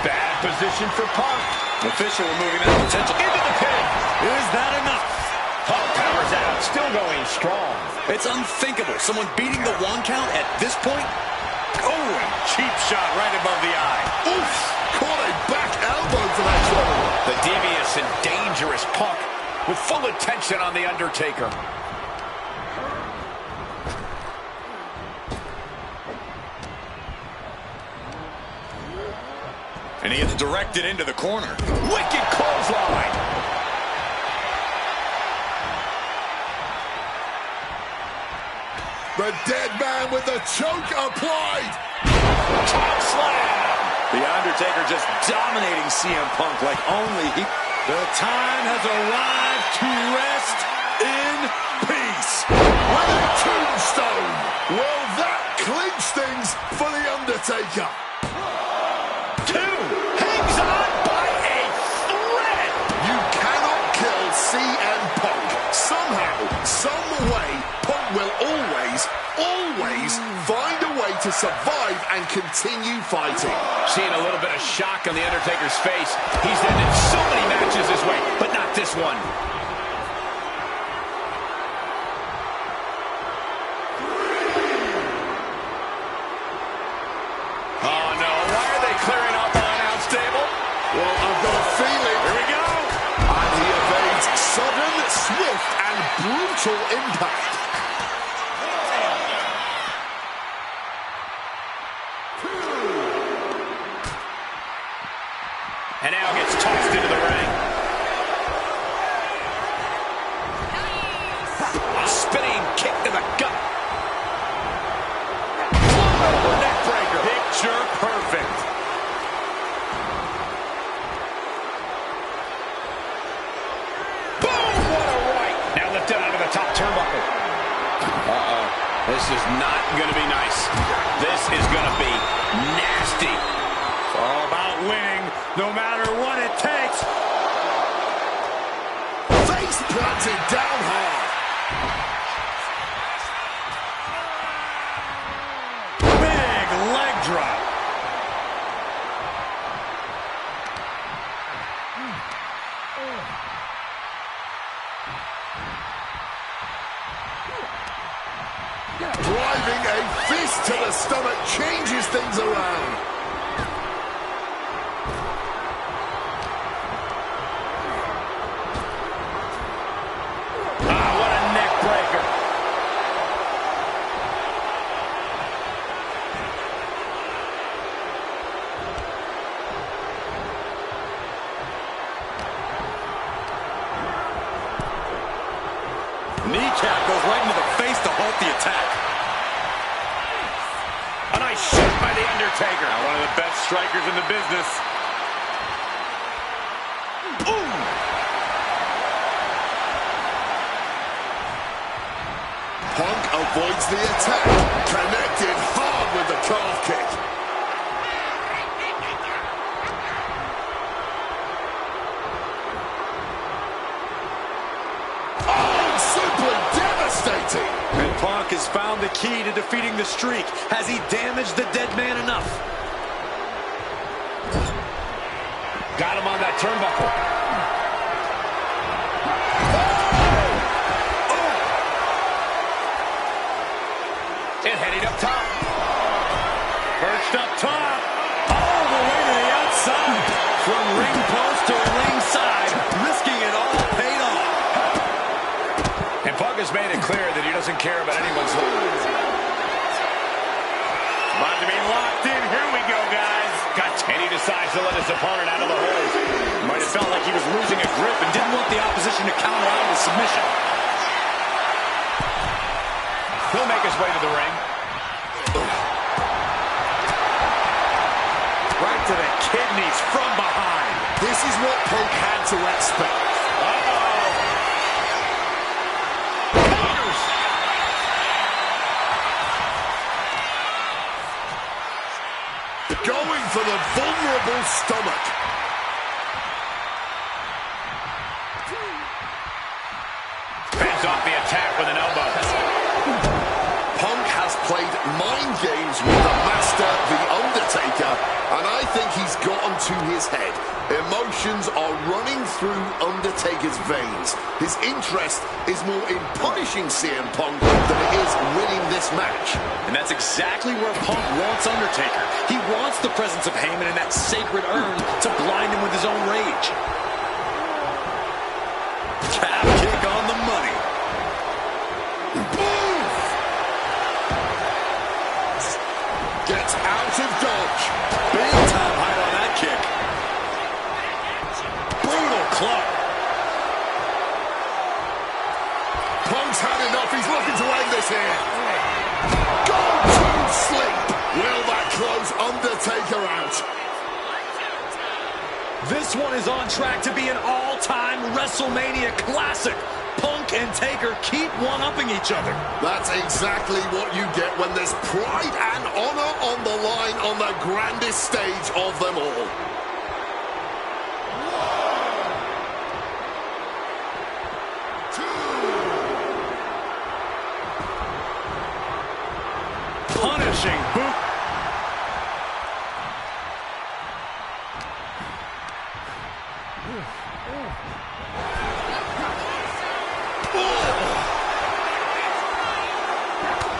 S2: Bad position for Punk.
S5: Official removing that potential.
S2: Into the pin.
S3: Is that enough?
S2: Punk powers out. Still going strong.
S5: It's unthinkable. Someone beating the 1 count at this point.
S3: Oh, and cheap shot right above the eye.
S4: Oof! Caught a back elbow for that trouble.
S2: The devious and dangerous Punk with full attention on The Undertaker.
S5: And he gets directed into the corner.
S2: Wicked clothesline.
S4: The dead man with the choke applied.
S2: Top slam.
S5: The Undertaker just dominating CM Punk like only he.
S3: The time has arrived to rest in peace.
S4: With a tombstone. Will that clinch things for The Undertaker?
S2: 2. Hangs on by a thread.
S4: You cannot kill CM Punk. Somehow, some way, Punk will always find a way to survive and continue fighting.
S2: Seeing a little bit of shock on The Undertaker's face. He's ended so many matches this way, but not this one. Oh no, why are they clearing off the announce table?
S4: Well, I've got a feeling.
S2: Here we go.
S4: And he evades sudden, swift, and brutal impact.
S2: And now gets tossed into the ring. A spinning kick to the gut. Whoa, neck breaker. Picture perfect. Boom, what a right. Now lifted onto the top turnbuckle. Uh-oh. This is not going to be nice. This is going to be nasty.
S3: It's all about winning, no matter what it takes.
S4: Face planted down hard.
S3: Big leg drop.
S4: Driving a fist to the stomach changes things around.
S2: What a neck breaker.
S5: Kneecap goes right into the face to halt the attack.
S2: A nice shot by The Undertaker.
S3: Now, one of the best strikers in the business.
S2: Boom!
S4: Punk avoids the attack. Connected hard with the calf kick. Oh, super
S5: found the key to defeating the streak. Has he damaged the dead man enough?
S2: Got him on that turnbuckle. And heading up top. Perched up top.
S5: All the way to the outside. From ring post to ringside. Risking it all paid off.
S2: And Punk has made it clear that he doesn't care about anyone's life.
S3: About to be locked in. Here we go, guys.
S2: And he decides to let his opponent out of the hole.
S5: Might have felt like he was losing a grip and didn't want the opposition to counter out of the submission.
S2: He'll make his way to the ring.
S5: Right to the kidneys from behind.
S4: This is what Punk had to expect. Going for the vulnerable stomach.
S2: Fends off the attack with an elbow.
S4: Punk has played mind games with the master, The Undertaker, and I think he's gotten to his head. Emotions are running through Undertaker's veins. His interest is more in punishing CM Punk than it is winning this match.
S5: And that's exactly where Punk wants Undertaker. He wants the presence of Heyman in that sacred urn to blind him with his own rage. Calf kick on the money.
S4: Boom! Gets out of dodge.
S5: Big time height on that kick. Brutal club.
S4: Punk's had enough. He's looking to end this here. Go to sleep. Will that close Undertaker out?
S5: This one is on track to be an all-time WrestleMania classic. Punk and Taker keep one-upping each other.
S4: That's exactly what you get when there's pride and honor on the line on the grandest stage of them all.
S5: Punishing boot.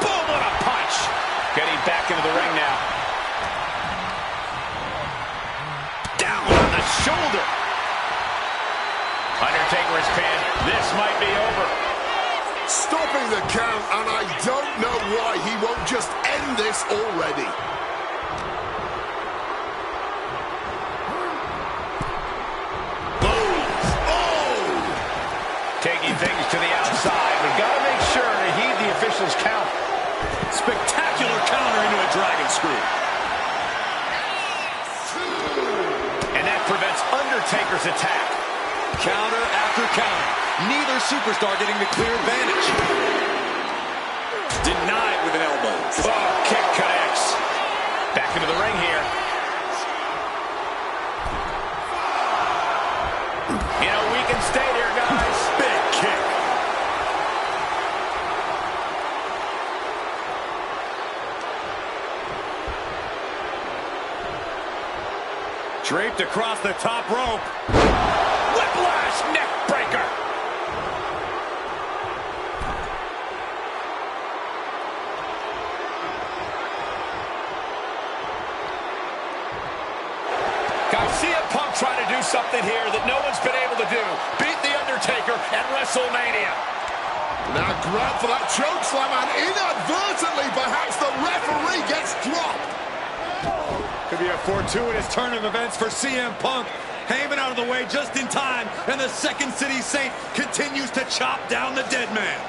S2: Boom, what a punch. Getting back into the ring now. Down on the shoulder. Undertaker is pinned. This might be over.
S4: Stopping the count, and I don't know why he won't just end this already.
S2: Taking things to the outside. We've got to make sure to heed the official's count.
S5: Spectacular counter into a dragon screw.
S2: And that prevents Undertaker's attack.
S5: Counter after counter. Neither superstar getting the clear advantage. Denied with an elbow.
S2: Oh, kick connects. Back into the ring here. You know, we can stay there, guys.
S5: Big kick. Draped across the top rope.
S2: Whiplash neck breaker. CM Punk trying to do something here that no one's been able to do. Beat The Undertaker at WrestleMania.
S4: Now grab for that chokeslam, and inadvertently, perhaps the referee gets dropped.
S5: Could be a fortuitous turn of events for CM Punk. Heyman out of the way just in time, and the Second City Saint continues to chop down the dead man.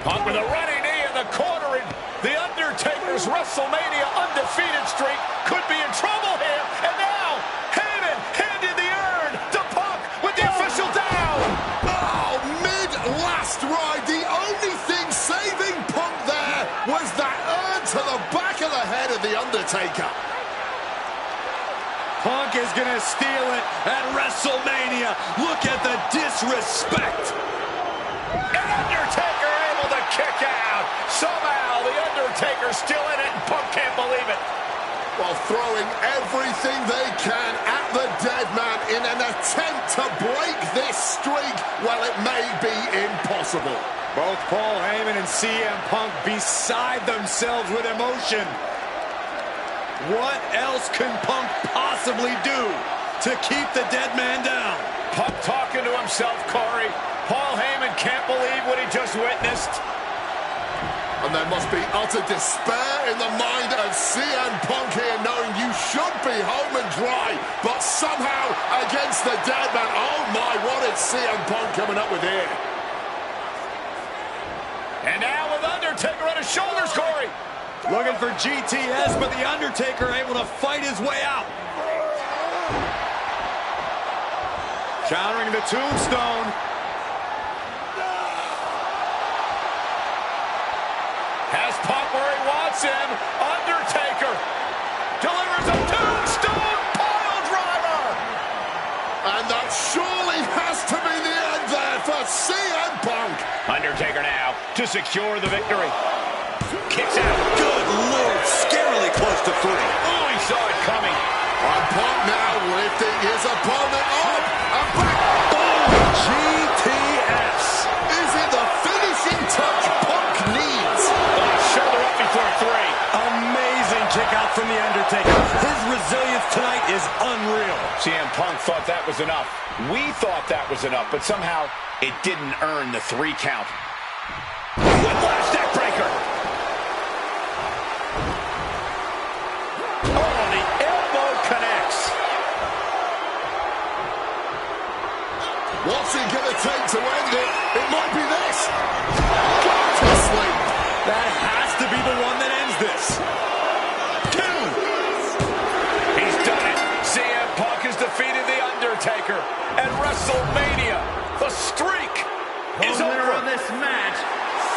S2: Punk with a running knee in the corner, and The Undertaker's WrestleMania undefeated streak could be in trouble here. And now, Heyman handed the urn to Punk with the official down.
S4: Oh, mid-last ride, the only thing saving Punk there was that urn to the back of the head of The Undertaker.
S5: Punk is going to steal it at WrestleMania. Look at the disrespect.
S2: And Undertaker able to kick out. Somehow The Undertaker's still in it, and Punk can't believe it.
S4: While throwing everything they can at the dead man in an attempt to break this streak, well, it may be impossible.
S5: Both Paul Heyman and CM Punk beside themselves with emotion. What else can Punk possibly do to keep the dead man down?
S2: Punk talking to himself, Corey. Paul Heyman can't believe what he just witnessed.
S4: And there must be utter despair in the mind of CM Punk here, knowing you should be home and dry, but somehow against the dead man. Oh my, what is CM Punk coming up with here?
S2: And now with Undertaker on his shoulders, Corey.
S5: Looking for GTS, but the Undertaker able to fight his way out. Countering the tombstone.
S2: Has Punk where he wants him. Undertaker delivers a tombstone pile driver.
S4: And that surely has to be the end there for CM Punk.
S2: Undertaker now to secure the victory. Kicks out.
S5: Good Lord, scarily close to 3.
S2: Oh, he saw it coming.
S4: And Punk now lifting his opponent up. And back.
S5: Oh, GTS.
S4: Is it the finishing touch Punk needs?
S2: Shoulder up before 3.
S5: Amazing kick out from the Undertaker. His resilience tonight is unreal.
S2: CM Punk thought that was enough. We thought that was enough, but somehow it didn't earn the 3 count. Whiplash neck breaker. Oh, the elbow connects.
S4: What's he going to take to end it? It might be this. Got to sleep.
S5: That has to be the one that ends this.
S2: 2. He's done it. CM Punk has defeated The Undertaker at WrestleMania. The streak is
S3: The winner
S2: over.
S3: of this match,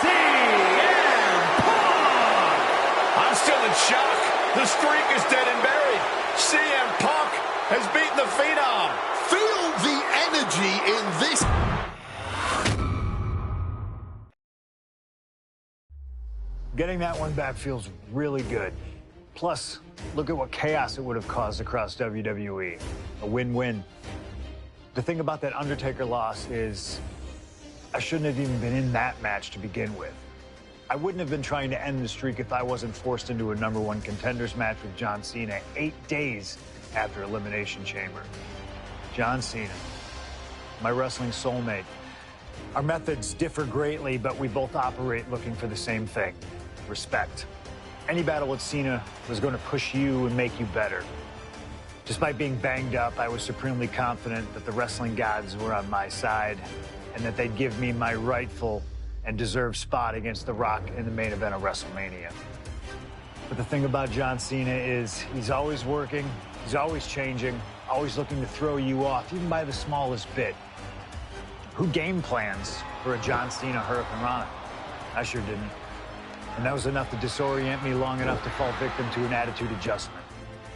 S3: CM Punk!
S2: I'm still in shock. The streak is dead and buried. CM Punk has beaten the Phenom.
S4: Feel the energy in this.
S1: Getting that one back feels really good. Plus, look at what chaos it would have caused across WWE. A win-win. The thing about that Undertaker loss is I shouldn't have even been in that match to begin with. I wouldn't have been trying to end the streak if I wasn't forced into a #1 contenders match with John Cena 8 days after Elimination Chamber. John Cena, my wrestling soulmate. Our methods differ greatly, but we both operate looking for the same thing: respect. Any battle with Cena was going to push you and make you better. Despite being banged up, I was supremely confident that the wrestling gods were on my side and that they'd give me my rightful and deserved spot against The Rock in the main event of WrestleMania. But the thing about John Cena is he's always working, he's always changing, always looking to throw you off, even by the smallest bit. Who game plans for a John Cena Hurricane Rana? I sure didn't. And that was enough to disorient me long enough to fall victim to an attitude adjustment.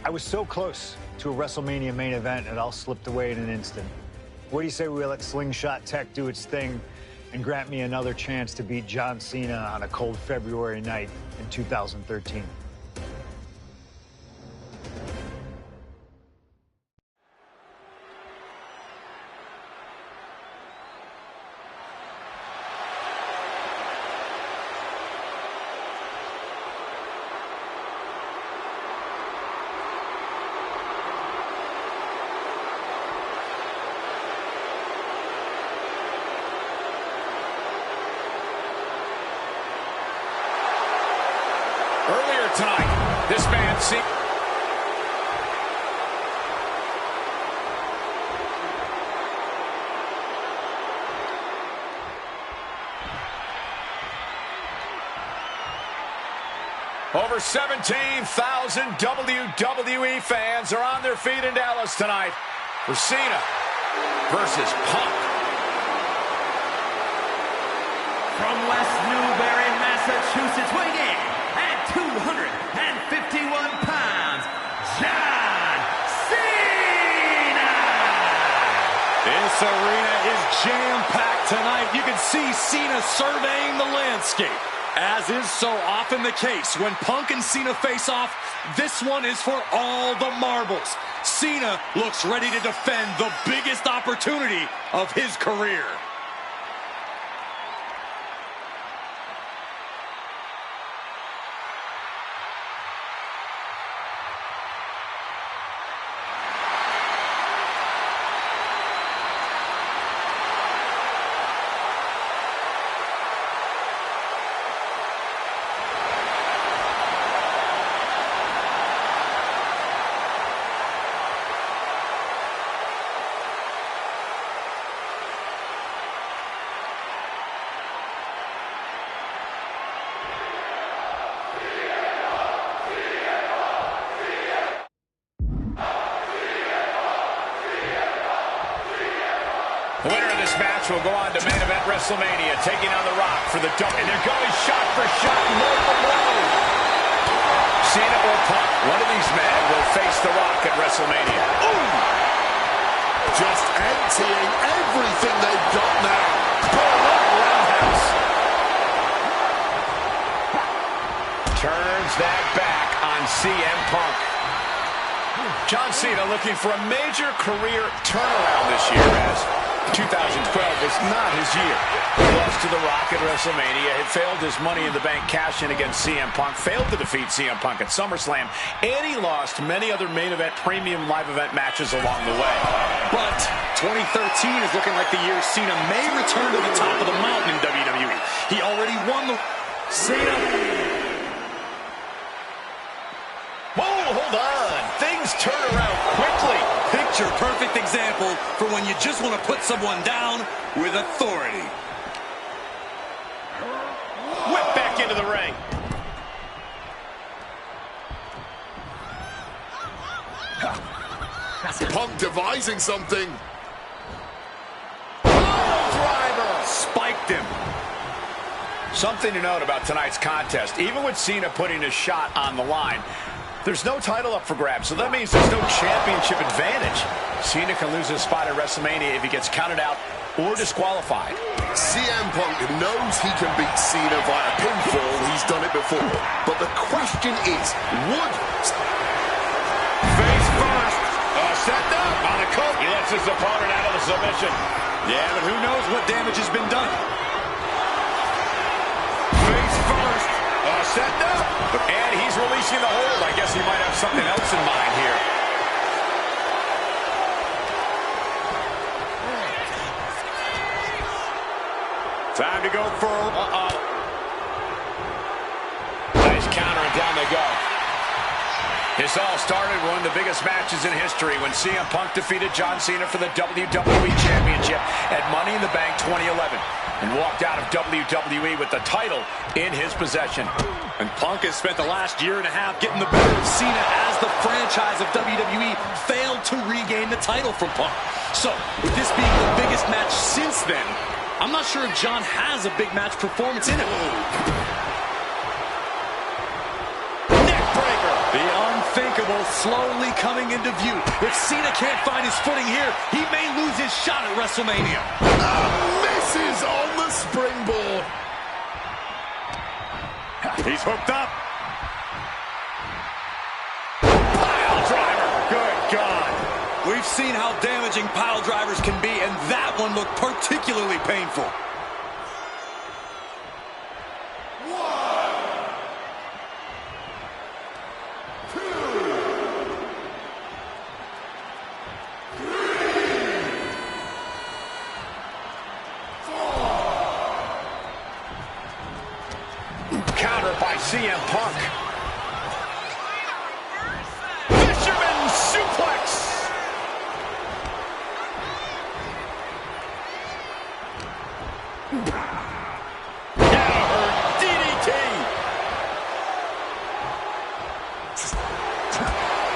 S1: I was so close to a WrestleMania main event, it all slipped away in an instant. What do you say we let Slingshot Tech do its thing and grant me another chance to beat John Cena on a cold February night in 2013?
S2: Earlier tonight, this man seemed... Over 17,000 WWE fans are on their feet in Dallas tonight for Cena versus Punk.
S3: From West Newbury, Massachusetts, weighing in at 251 pounds, John Cena!
S5: This arena is jam-packed Tonight, you can see Cena surveying the landscape. As is so often the case, when Punk and Cena face off, this one is for all the marbles. Cena looks ready to defend the biggest opportunity of his career.
S2: The winner of this match will go on to main event WrestleMania, taking on The Rock for the double. And they're going shot for shot, blow for blow. Cena or Punk, one of these men will face The Rock at WrestleMania.
S4: Ooh! Just emptying everything they've got now.
S2: Roundhouse. Turns that back on CM Punk. John Cena looking for a major career turnaround this year, as 2012 was not his year. He lost to The Rock at WrestleMania, had failed his Money in the Bank cash-in against CM Punk, failed to defeat CM Punk at SummerSlam, and he lost many other main event, premium live event matches along the way.
S5: But 2013 is looking like the year Cena may return to the top of the mountain in WWE. He already won the... Cena...
S2: Whoa, hold on. Things turn around quickly.
S5: Picture perfect example for when you just want to put someone down with authority.
S2: Whip back into the ring.
S4: Punk devising something.
S2: Driver. Spiked him. Something to note about tonight's contest. Even with Cena putting his shot on the line, there's no title up for grabs, so that means there's no championship advantage. Cena can lose his spot at WrestleMania if he gets counted out or disqualified.
S4: CM Punk knows he can beat Cena via pinfall. He's done it before. But the question is, would...
S2: Face first. Set up on the coat. He lets his opponent out of the submission.
S5: Yeah, but who knows what damage has been done.
S2: Face first. Set up. And he's releasing the hold. I guess he might have something else in mind here. Time to go for... Nice counter, and down they go. This all started one of the biggest matches in history when CM Punk defeated John Cena for the WWE Championship at Money in the Bank 2011 and walked out of WWE with the title in his possession.
S5: And Punk has spent the last year and a half getting the better of Cena as the franchise of WWE failed to regain the title from Punk. So, with this being the biggest match since then, I'm not sure if John has a big match performance in him. The unthinkable slowly coming into view. If Cena can't find his footing here, he may lose his shot at WrestleMania.
S4: Misses on the springboard.
S5: He's hooked up.
S2: Pile driver. Good God.
S5: We've seen how damaging pile drivers can be, and that one looked particularly painful.
S2: Counter by CM Punk. Fisherman suplex. Dagger DDT.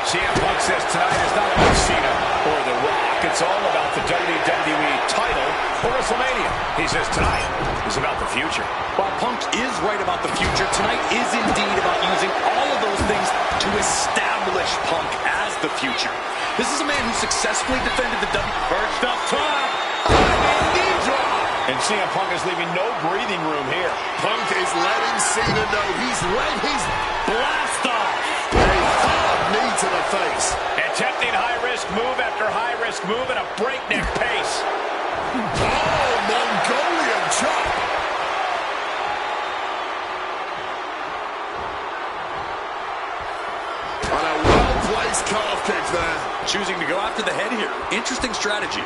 S2: CM Punk says tonight is not about Cena or The Rock. It's all about the WWE title for WrestleMania. He says tonight is about the future.
S5: While Punk is right about the future, tonight is indeed about using all of those things to establish Punk as the future. This is a man who successfully defended the W. Perched up top. Knee drop.
S2: And CM Punk is leaving no breathing room here.
S4: Punk is letting Cena know he's let his blast off. A hard knee to the face.
S2: Attempting high-risk move after high-risk move at a breakneck pace.
S4: Oh, Mongolian chop. And a well-placed calf kick there.
S5: Choosing to go after the head here. Interesting strategy.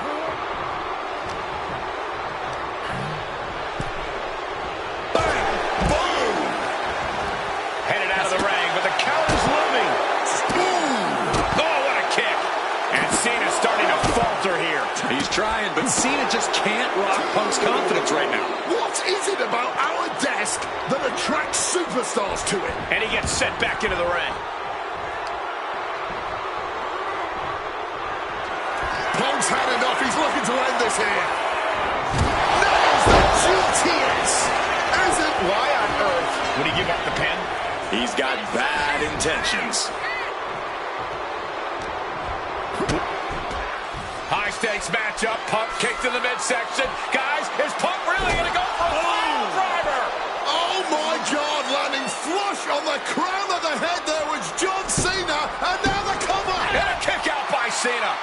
S5: He's trying, but Cena just can't rock Punk's confidence right now.
S4: What is it about our desk that attracts superstars to it?
S2: And he gets sent back into the ring.
S4: Punk's had enough. He's looking to end this here. Nails the GTS. Is it?
S2: Why on earth would he give up the pin?
S5: He's got bad intentions.
S2: High-stakes matchup. Punk kicked to the midsection. Guys, is Punk really going to go for a final driver?
S4: Oh, my God. Landing flush on the crown of the head there was John Cena. And now the cover.
S2: And a kick out by Cena.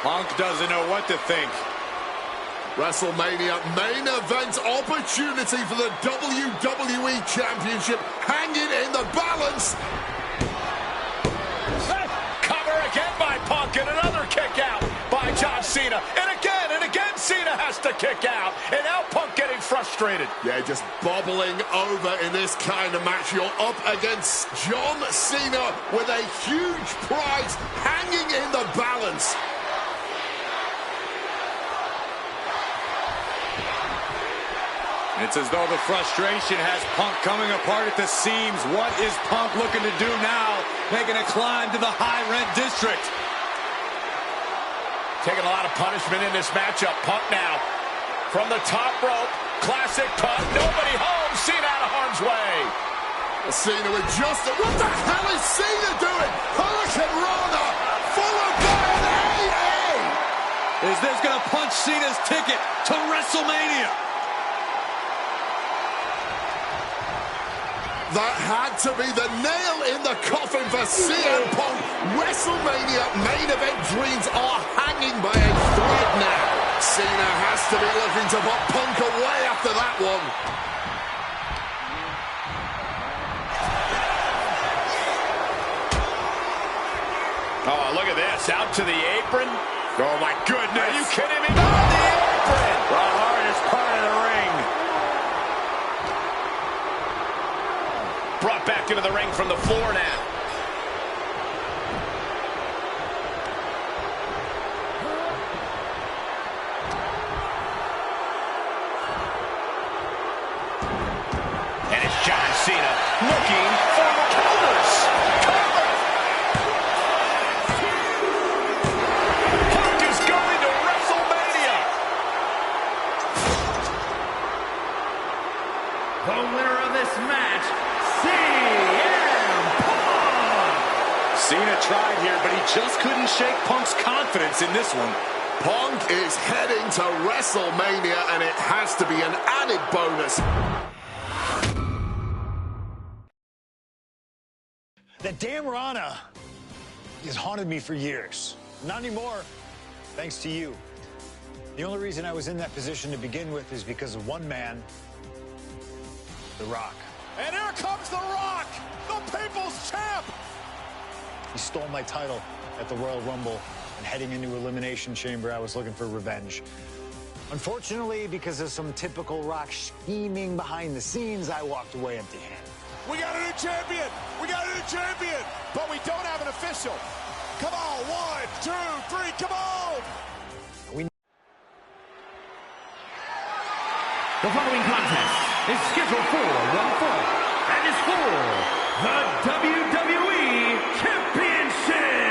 S5: Punk doesn't know what to think.
S4: WrestleMania main event opportunity for the WWE Championship hanging in the balance.
S2: Cover again by Punk and another kick out by John Cena. And again Cena has to kick out. And now Punk getting frustrated.
S4: Yeah, just bobbling over in this kind of match. You're up against John Cena with a huge prize hanging in the balance.
S5: It's as though the frustration has Punk coming apart at the seams. What is Punk looking to do now? Making a climb to the high-rent district.
S2: Taking a lot of punishment in this matchup. Punk now from the top rope. Classic Punk. Nobody home. Cena out of harm's way.
S4: Cena with just... What the hell is Cena doing? Hurricane Rana followed by an AA.
S5: Is this going to punch Cena's ticket to WrestleMania?
S4: That had to be the nail in the coffin for CM Punk. WrestleMania main event dreams are hanging by a thread now. Cena has to be looking to put Punk away after that one.
S2: Oh, look at this. Out to the apron.
S5: Oh, my goodness.
S2: Are you kidding me? On the apron.
S5: The hardest part of the ring.
S2: Brought back into the ring from the floor now. And it's John Cena looking for the counters. Punk is going to WrestleMania.
S3: The winner of this match, CM Punk!
S5: Cena tried here, but he just couldn't shake Punk's confidence in this one.
S4: Punk is heading to WrestleMania, and it has to be an added bonus.
S1: That damn Rana has haunted me for years. Not anymore, thanks to you. The only reason I was in that position to begin with is because of one man, The Rock.
S2: And here comes The Rock, the People's Champ.
S1: He stole my title at the Royal Rumble, and heading into Elimination Chamber, I was looking for revenge. Unfortunately, because of some typical Rock scheming behind the scenes, I walked away empty-handed.
S2: We got a new champion. We got a new champion. But we don't have an official. Come on. 1, 2, 3. Come on.
S3: The following contest is scheduled for one fall and is for the WWE Championship.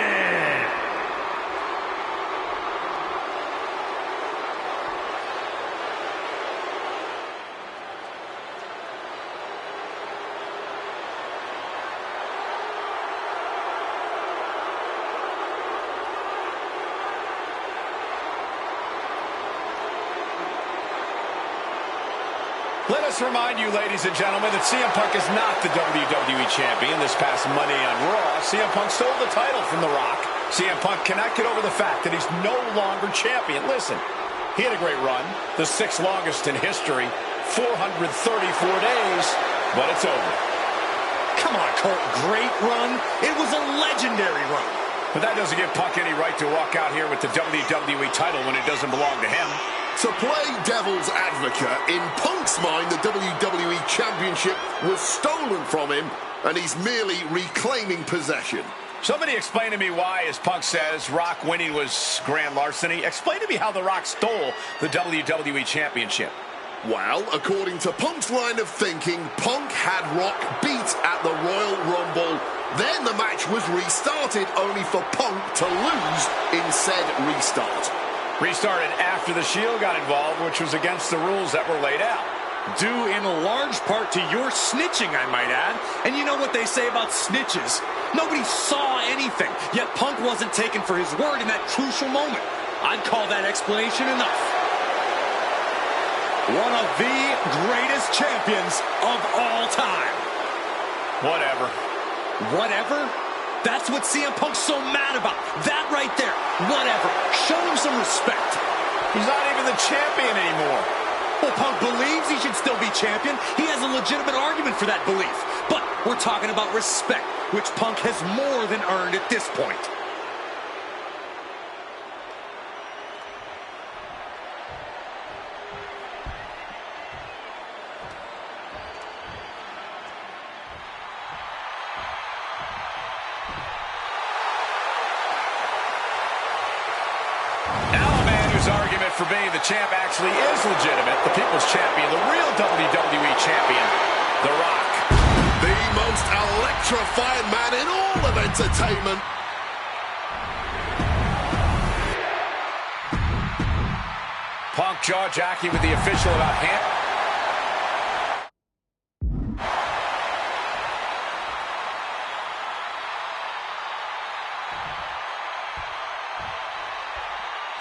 S2: Let us remind you, ladies and gentlemen, that CM Punk is not the WWE Champion. This past Monday on Raw, CM Punk stole the title from The Rock. CM Punk cannot get over the fact that he's no longer champion. Listen, he had a great run, the 6th longest in history, 434 days, but it's over.
S5: Come on, Cole, great run? It was a legendary run.
S2: But that doesn't give Punk any right to walk out here with the WWE title when it doesn't belong to him.
S4: To play devil's advocate, in Punk's mind, the WWE Championship was stolen from him, and he's merely reclaiming possession.
S2: Somebody explain to me why, as Punk says, Rock winning was grand larceny. Explain to me how The Rock stole the WWE Championship.
S4: Well, according to Punk's line of thinking, Punk had Rock beat at the Royal Rumble. Then the match was restarted, only for Punk to lose in said restart.
S2: Restarted after the Shield got involved, which was against the rules that were laid out.
S5: Due in large part to your snitching, I might add. And you know what they say about snitches. Nobody saw anything, yet Punk wasn't taken for his word in that crucial moment. I'd call that explanation enough. One of the greatest champions of all time.
S2: Whatever.
S5: Whatever? That's what CM Punk's so mad about. That right there. Whatever. Show him some respect.
S2: He's not even the champion anymore.
S5: Well, Punk believes he should still be champion. He has a legitimate argument for that belief. But we're talking about respect, which Punk has more than earned at this point.
S2: Argument for being the champ actually is legitimate. The People's Champion, the real WWE Champion, The Rock.
S4: The most electrifying man in all of entertainment.
S2: Punk jaw-jacking with the official about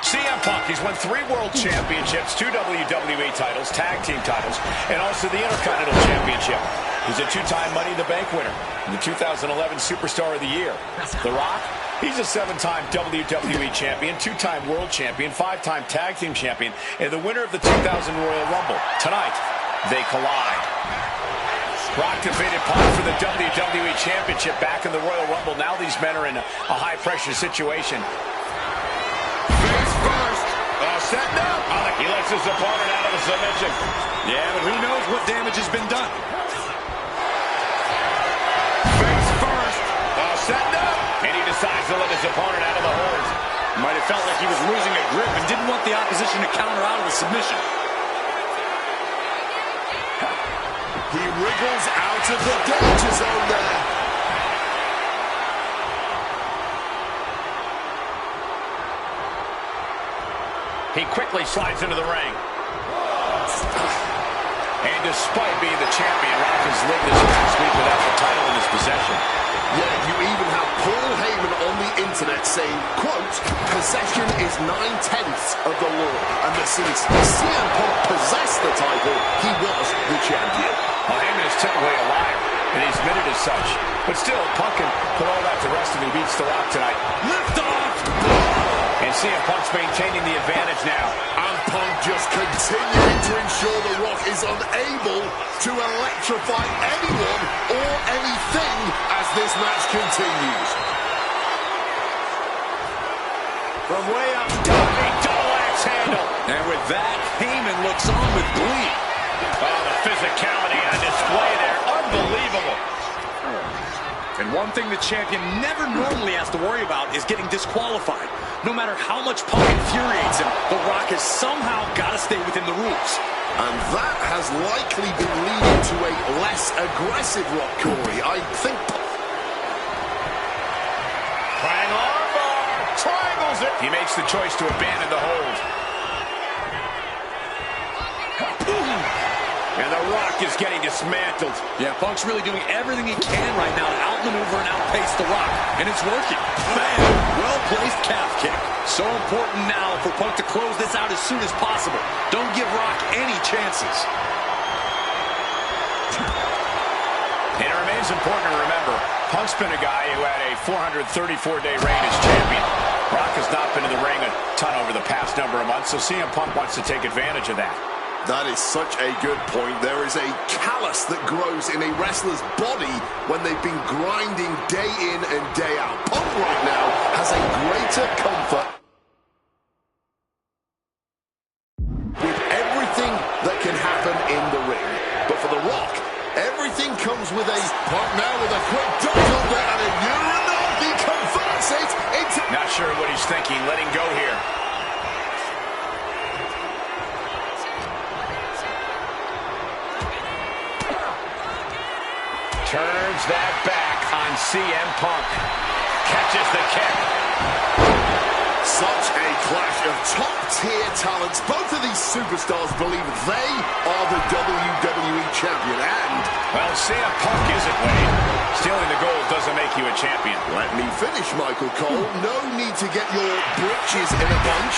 S2: CM Punk, he's won 3 World Championships, 2 WWE titles, tag team titles, and also the Intercontinental Championship. He's a 2-time Money in the Bank winner, and the 2011 Superstar of the Year. The Rock, he's a 7-time WWE Champion, 2-time World Champion, 5-time Tag Team Champion, and the winner of the 2000 Royal Rumble. Tonight, they collide. Rock defeated Punk for the WWE Championship back in the Royal Rumble. Now these men are in a high-pressure situation. Setting up. He lets his opponent out of the submission.
S5: Yeah, but who knows what damage has been done.
S2: Face first. Setting up. And he decides to let his opponent out of the hold.
S5: Might have felt like he was losing a grip and didn't want the opposition to counter out of the submission.
S4: He wriggles out of the danger zone there.
S2: He quickly slides into the ring. And despite being the champion, Rock has lived this past week without the title in his possession.
S4: Yeah, you even have Paul Heyman on the internet saying, quote, possession is 9/10 of the law, and that since CM Punk possessed the title, he was the champion.
S2: Well, Heyman is typically a liar, and he's admitted as such. But still, Punk can put all that to rest if he beats The Rock tonight.
S5: Lift off!
S2: And CM Punk's maintaining the advantage now.
S4: And Punk just continuing to ensure The Rock is unable to electrify anyone or anything as this match continues.
S2: From way up top, a double axe handle.
S5: And with that, Heyman looks on with glee.
S2: Oh, the physicality on display there. Unbelievable.
S5: And one thing the champion never normally has to worry about is getting disqualified. No matter how much Punk infuriates him, The Rock has somehow got to stay within the rules.
S4: And that has likely been leading to a less aggressive Rock, Corey. I think...
S2: Triangle armbar. Triangles it. He makes the choice to abandon the hold. And The Rock is getting dismantled.
S5: Yeah, Punk's really doing everything he can right now to outmaneuver and outpace The Rock. And it's working. Man, well-placed calf kick. So important now for Punk to close this out as soon as possible. Don't give Rock any chances.
S2: is important to remember, Punk's been a guy who had a 434-day reign as champion. Brock has not been in the ring a ton over the past number of months, so CM Punk wants to take advantage of that.
S4: That is such a good point. There is a callus that grows in a wrestler's body when they've been grinding day in and day out. Punk right now has a greater comfort with everything that can happen in the ring. But for The Rock, everything comes with a Punk now with a quick dodge under and a urinal. He converts it into...
S2: Not sure what he's thinking, letting go here. Turns that back on CM Punk. Catches the kick.
S4: Such a clash of top-tier talents. Both of these superstars believe they are the WWE champion, and...
S2: well, CM Punk isn't winning. Stealing the gold doesn't make you a champion.
S4: Let me finish, Michael Cole. No need to get your britches in a bunch.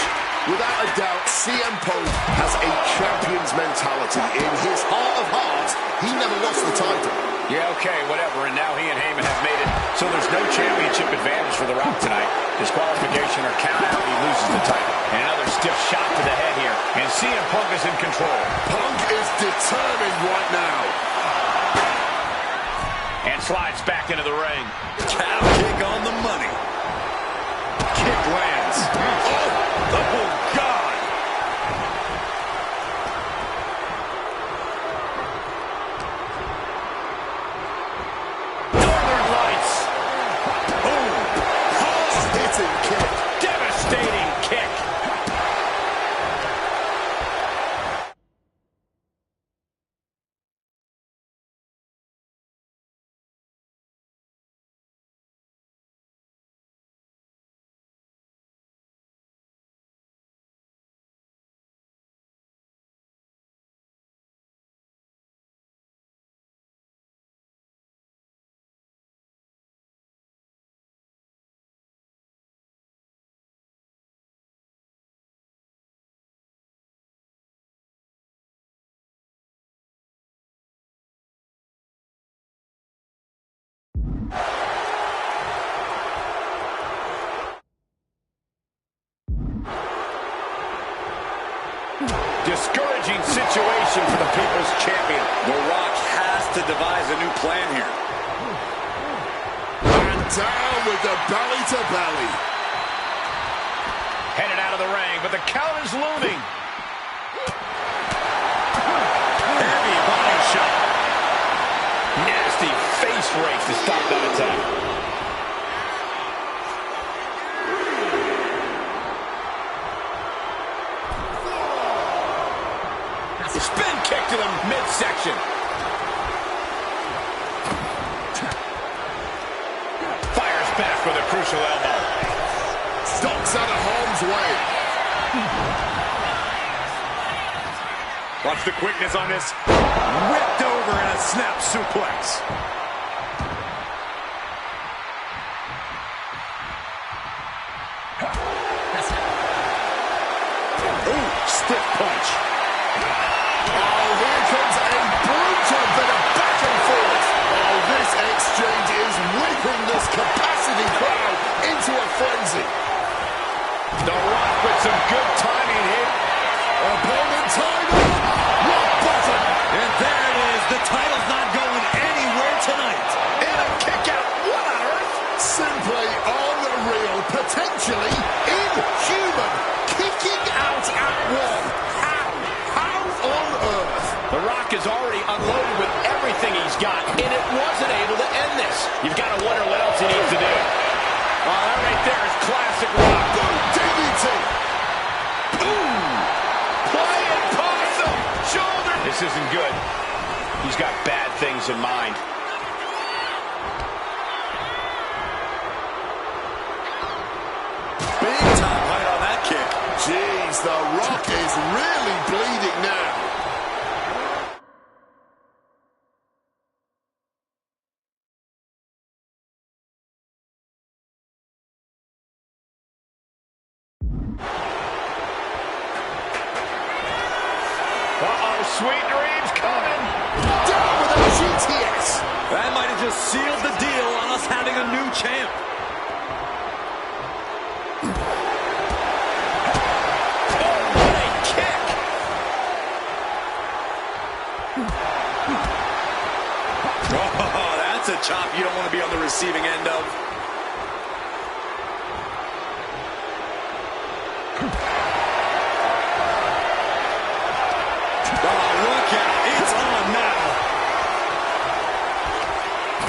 S4: Without a doubt, CM Punk has a champion's mentality. In his heart of hearts, he never lost the title.
S2: Yeah, okay, whatever, and now he and Heyman have made it, so there's no championship advantage for The Rock tonight. Disqualification or count out, he loses the title. And another stiff shot to the head here, and CM Punk is in control.
S4: Punk is determined right now.
S2: And slides back into the ring.
S5: Calf kick on the money. Kick lands. Oh, God.
S2: Northern Lights.
S4: Boom. Hard-hitting kick.
S2: Devastating kick. Discouraging situation for the People's Champion.
S5: The Rock has to devise a new plan here.
S4: And down with the belly-to-belly.
S2: Headed out of the ring, but the count is looming.
S5: Heavy body shot.
S2: Nasty face rake to stop that attack. Spin kick to the midsection. Fires back with a crucial elbow.
S4: Stomps out of harm's way.
S5: Watch the quickness on this. Whipped over in a snap suplex.
S2: Ooh, stiff punch.
S4: Oh, here comes a brutal bit of back and forth. Oh, this exchange is whipping this capacity crowd into a frenzy.
S2: The Rock with some good timing here.
S4: Opponent tied up. Rock bottom.
S5: And there it is. The title's not going anywhere tonight.
S2: And a kick out. What on earth?
S4: Simply unreal. Potentially inhuman. Kicking out at one. How on earth?
S2: The Rock is already unloaded with everything he's got, and it wasn't able to end this. You've got to wonder what else he needs to do. Well, that right there is classic Rock.
S4: Boom, DDT.
S2: Ooh! Flying possum! Shoulder! This isn't good. He's got bad things in mind.
S5: Big time height on that kick.
S4: Jeez, The Rock is really bleeding now.
S2: Uh-oh, sweet dreams coming.
S4: Down with a GTS.
S5: That might have just sealed the deal on us having a new champ.
S2: Oh, what a kick!
S5: Oh, that's a chop you don't want to be on the receiving end of.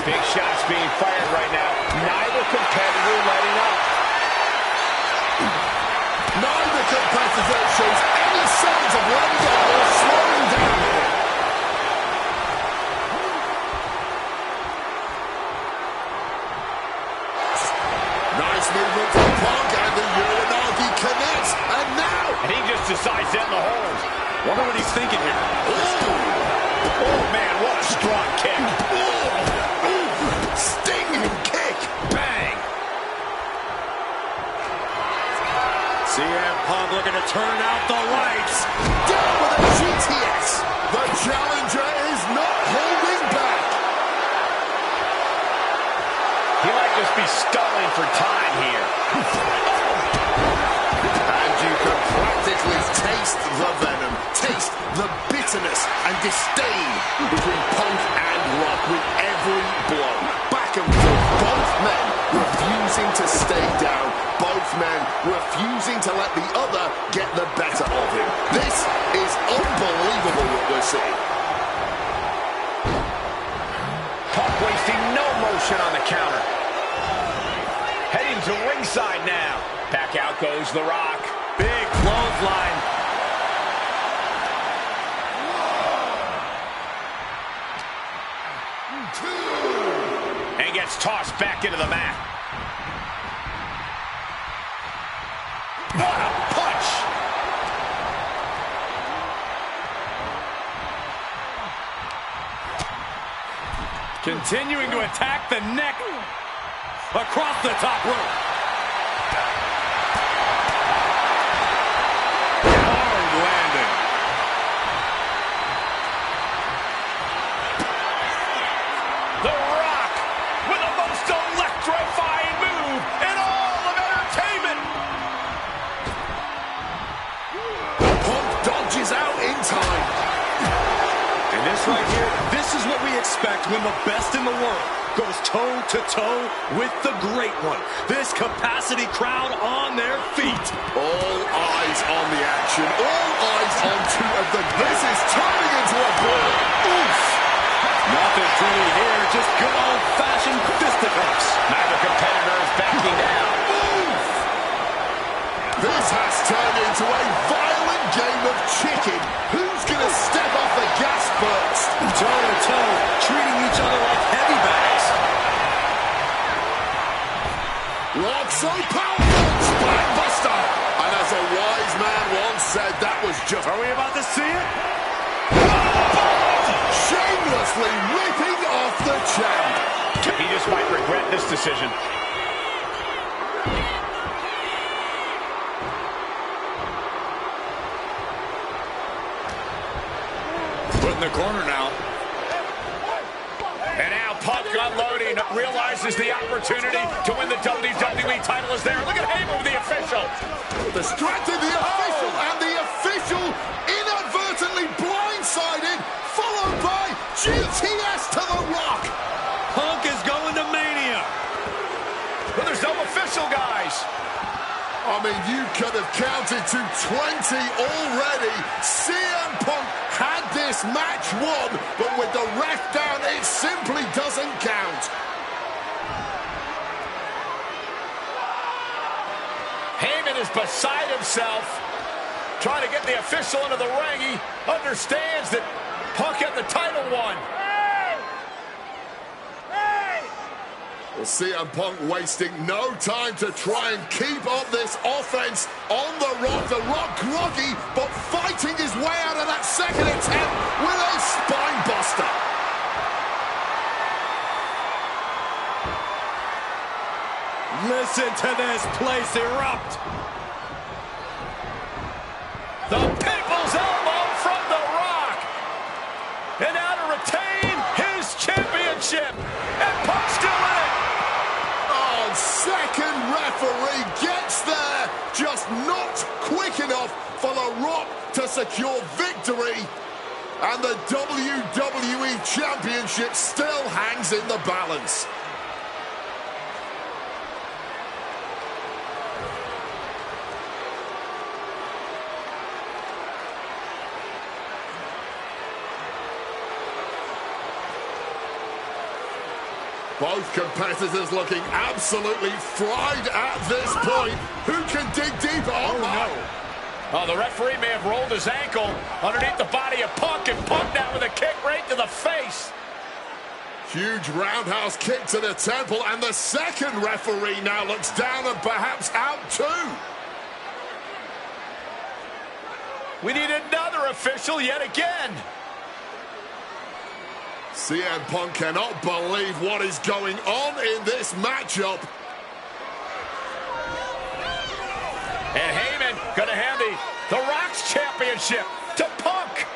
S2: Big shots being fired right now. Neither competitor letting up.
S4: Neither competitor shows any signs of letting go or slowing down here. Nice movement from Punk, and the Uranagi connects. And now...
S2: And he just decides to end the hold.
S5: Wonder what he's thinking here.
S2: Oh, man, what a strong kick.
S4: Stinging kick.
S2: Bang.
S5: CM Punk looking to turn out the lights.
S4: Down with a GTS. The challenger is not holding back.
S2: He might just be stalling for time here.
S4: And you can practically taste the venom, taste the bitterness and disdain between Punk and Rock with every blow. Back and forth, both men refusing to stay down, both men refusing to let the other get the better of him. This is unbelievable what we're seeing.
S2: Punk wasting no motion on the counter. Heading to ringside now. Back out goes The Rock.
S5: Big clothesline.
S2: And gets tossed back into the mat. What a punch!
S5: Continuing to attack the neck across the top rope. Hard landing.
S2: The Rock with the most electrifying move in all of entertainment.
S4: Punk dodges out in time.
S5: And this right here, this is what we expect when the best in the world goes toe-to-toe with the great one. This capacity crowd on their feet.
S4: All eyes on the action. All eyes on two of them. This is turning into a brawl. Oof.
S5: Nothing pretty here, just good old-fashioned fisticuffs.
S2: Neither competitor is backing down.
S4: Oof. This has turned into a violent game of chicken. Who's going to step off the gas first?
S5: Toe-to-toe, treating each other like heavy bags.
S4: Rock so powerful, Spinebuster. And as a wise man once said, that was just...
S5: Are we about to see it?
S4: Shamelessly ripping off the champ.
S2: He just might regret this decision.
S5: Put in the corner now.
S2: And now Punk unloading, realizes the opportunity to win the WWE title is there. Look at him with the official.
S4: Distracted the official, and the official inadvertently blindsided, followed by GTS to the Rock.
S5: Punk is going to Mania.
S2: But there's no official, guys.
S4: I mean, you could have counted to 20 already. CM Punk had this match won, but with the ref down, it simply doesn't count.
S2: Heyman is beside himself, trying to get the official into the ring. He understands that Punk had the title won.
S4: Well, CM Punk wasting no time to try and keep up this offense on the Rock. The Rock groggy, but fighting his way out of that second attempt with a spine buster.
S5: Listen to this place erupt.
S2: The People's Elbow from The Rock. And now to retain his championship. And
S4: Rock to secure victory. And the WWE Championship still hangs in the balance. Both competitors looking absolutely fried at this point. Who can dig deeper? Oh, no.
S2: Oh, the referee may have rolled his ankle underneath the body of Punk, and Punk now with a kick right to the face.
S4: Huge roundhouse kick to the temple, and the second referee now looks down and perhaps out too.
S2: We need another official yet again.
S4: CM Punk cannot believe what is going on in this matchup.
S2: And Heyman going to hand the Rock's championship to Punk.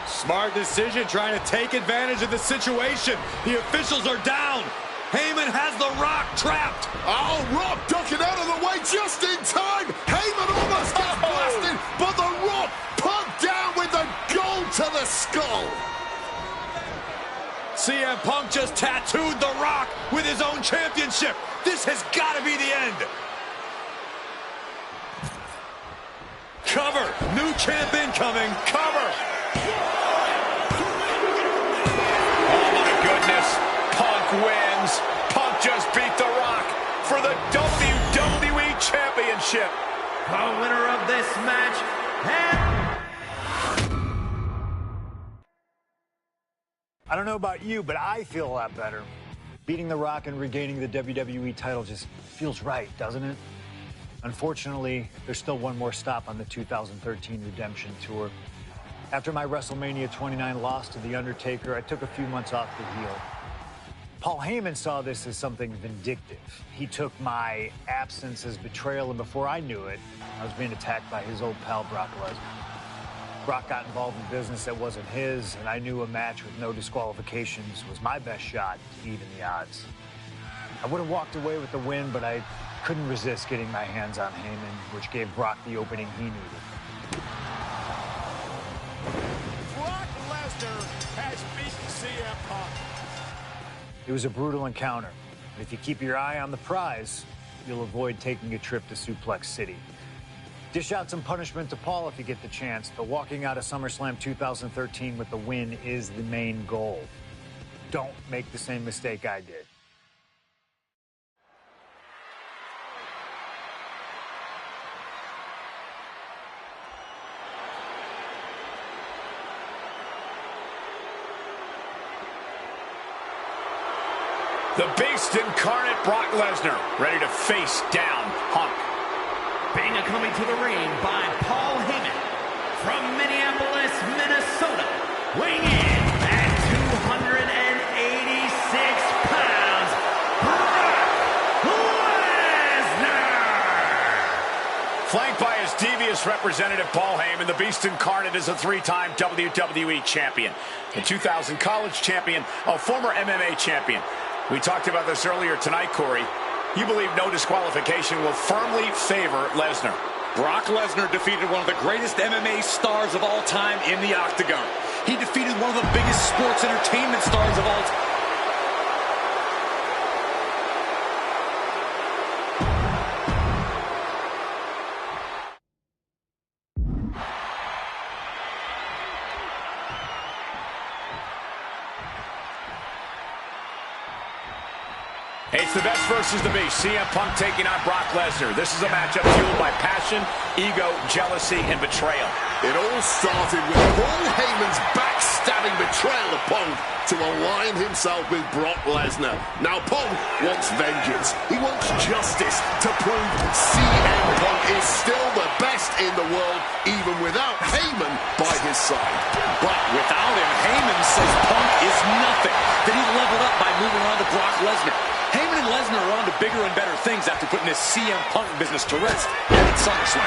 S5: Smart decision, trying to take advantage of the situation. The officials are down. Heyman has the Rock trapped.
S4: Oh, Rock ducking out of the way just in time. Heyman almost gets blasted, but the Rock pumped down with the gold to the skull.
S5: CM Punk just tattooed The Rock with his own championship. This has got to be the end. Cover. New champ incoming. Cover.
S2: Oh, my goodness. Punk wins. Punk just beat The Rock for the WWE Championship.
S3: The winner of this match,
S1: I don't know about you, but I feel a lot better. Beating The Rock and regaining the WWE title just feels right, doesn't it? Unfortunately, there's still one more stop on the 2013 Redemption Tour. After my WrestleMania 29 loss to The Undertaker, I took a few months off to heal. Paul Heyman saw this as something vindictive. He took my absence as betrayal, and before I knew it, I was being attacked by his old pal, Brock Lesnar. Brock got involved in business that wasn't his, and I knew a match with no disqualifications was my best shot to even the odds. I would have walked away with the win, but I couldn't resist getting my hands on Heyman, which gave Brock the opening he needed.
S2: Brock Lesnar has beaten CM Punk.
S1: It was a brutal encounter, and if you keep your eye on the prize, you'll avoid taking a trip to Suplex City. Dish out some punishment to Paul if you get the chance, but walking out of SummerSlam 2013 with the win is the main goal. Don't make the same mistake I did.
S2: The Beast incarnate Brock Lesnar, ready to face down Punk.
S3: being coming to the ring by Paul Heyman from Minneapolis, Minnesota, weighing in at 286 pounds, Brock Lesnar!
S2: Flanked by his devious representative, Paul Heyman, the Beast incarnate is a three-time WWE champion, a 2000 college champion, a former MMA champion. We talked about this earlier tonight, Corey. You believe no disqualification will firmly favor Lesnar.
S5: Brock Lesnar defeated one of the greatest MMA stars of all time in the Octagon. He defeated one of the biggest sports entertainment stars of all time.
S2: It's the best versus the Beast. CM Punk taking on Brock Lesnar. This is a matchup fueled by passion, ego, jealousy, and betrayal.
S4: It all started with Paul Heyman's backstabbing betrayal of Punk to align himself with Brock Lesnar. Now Punk wants vengeance. He wants justice to prove CM Punk is still the best in the world, even without Heyman by his side.
S5: But without him, Heyman says Punk is nothing. That he leveled up by moving on to Brock Lesnar. Heyman and Lesnar are on to bigger and better things after putting this CM Punk business to rest at SummerSlam.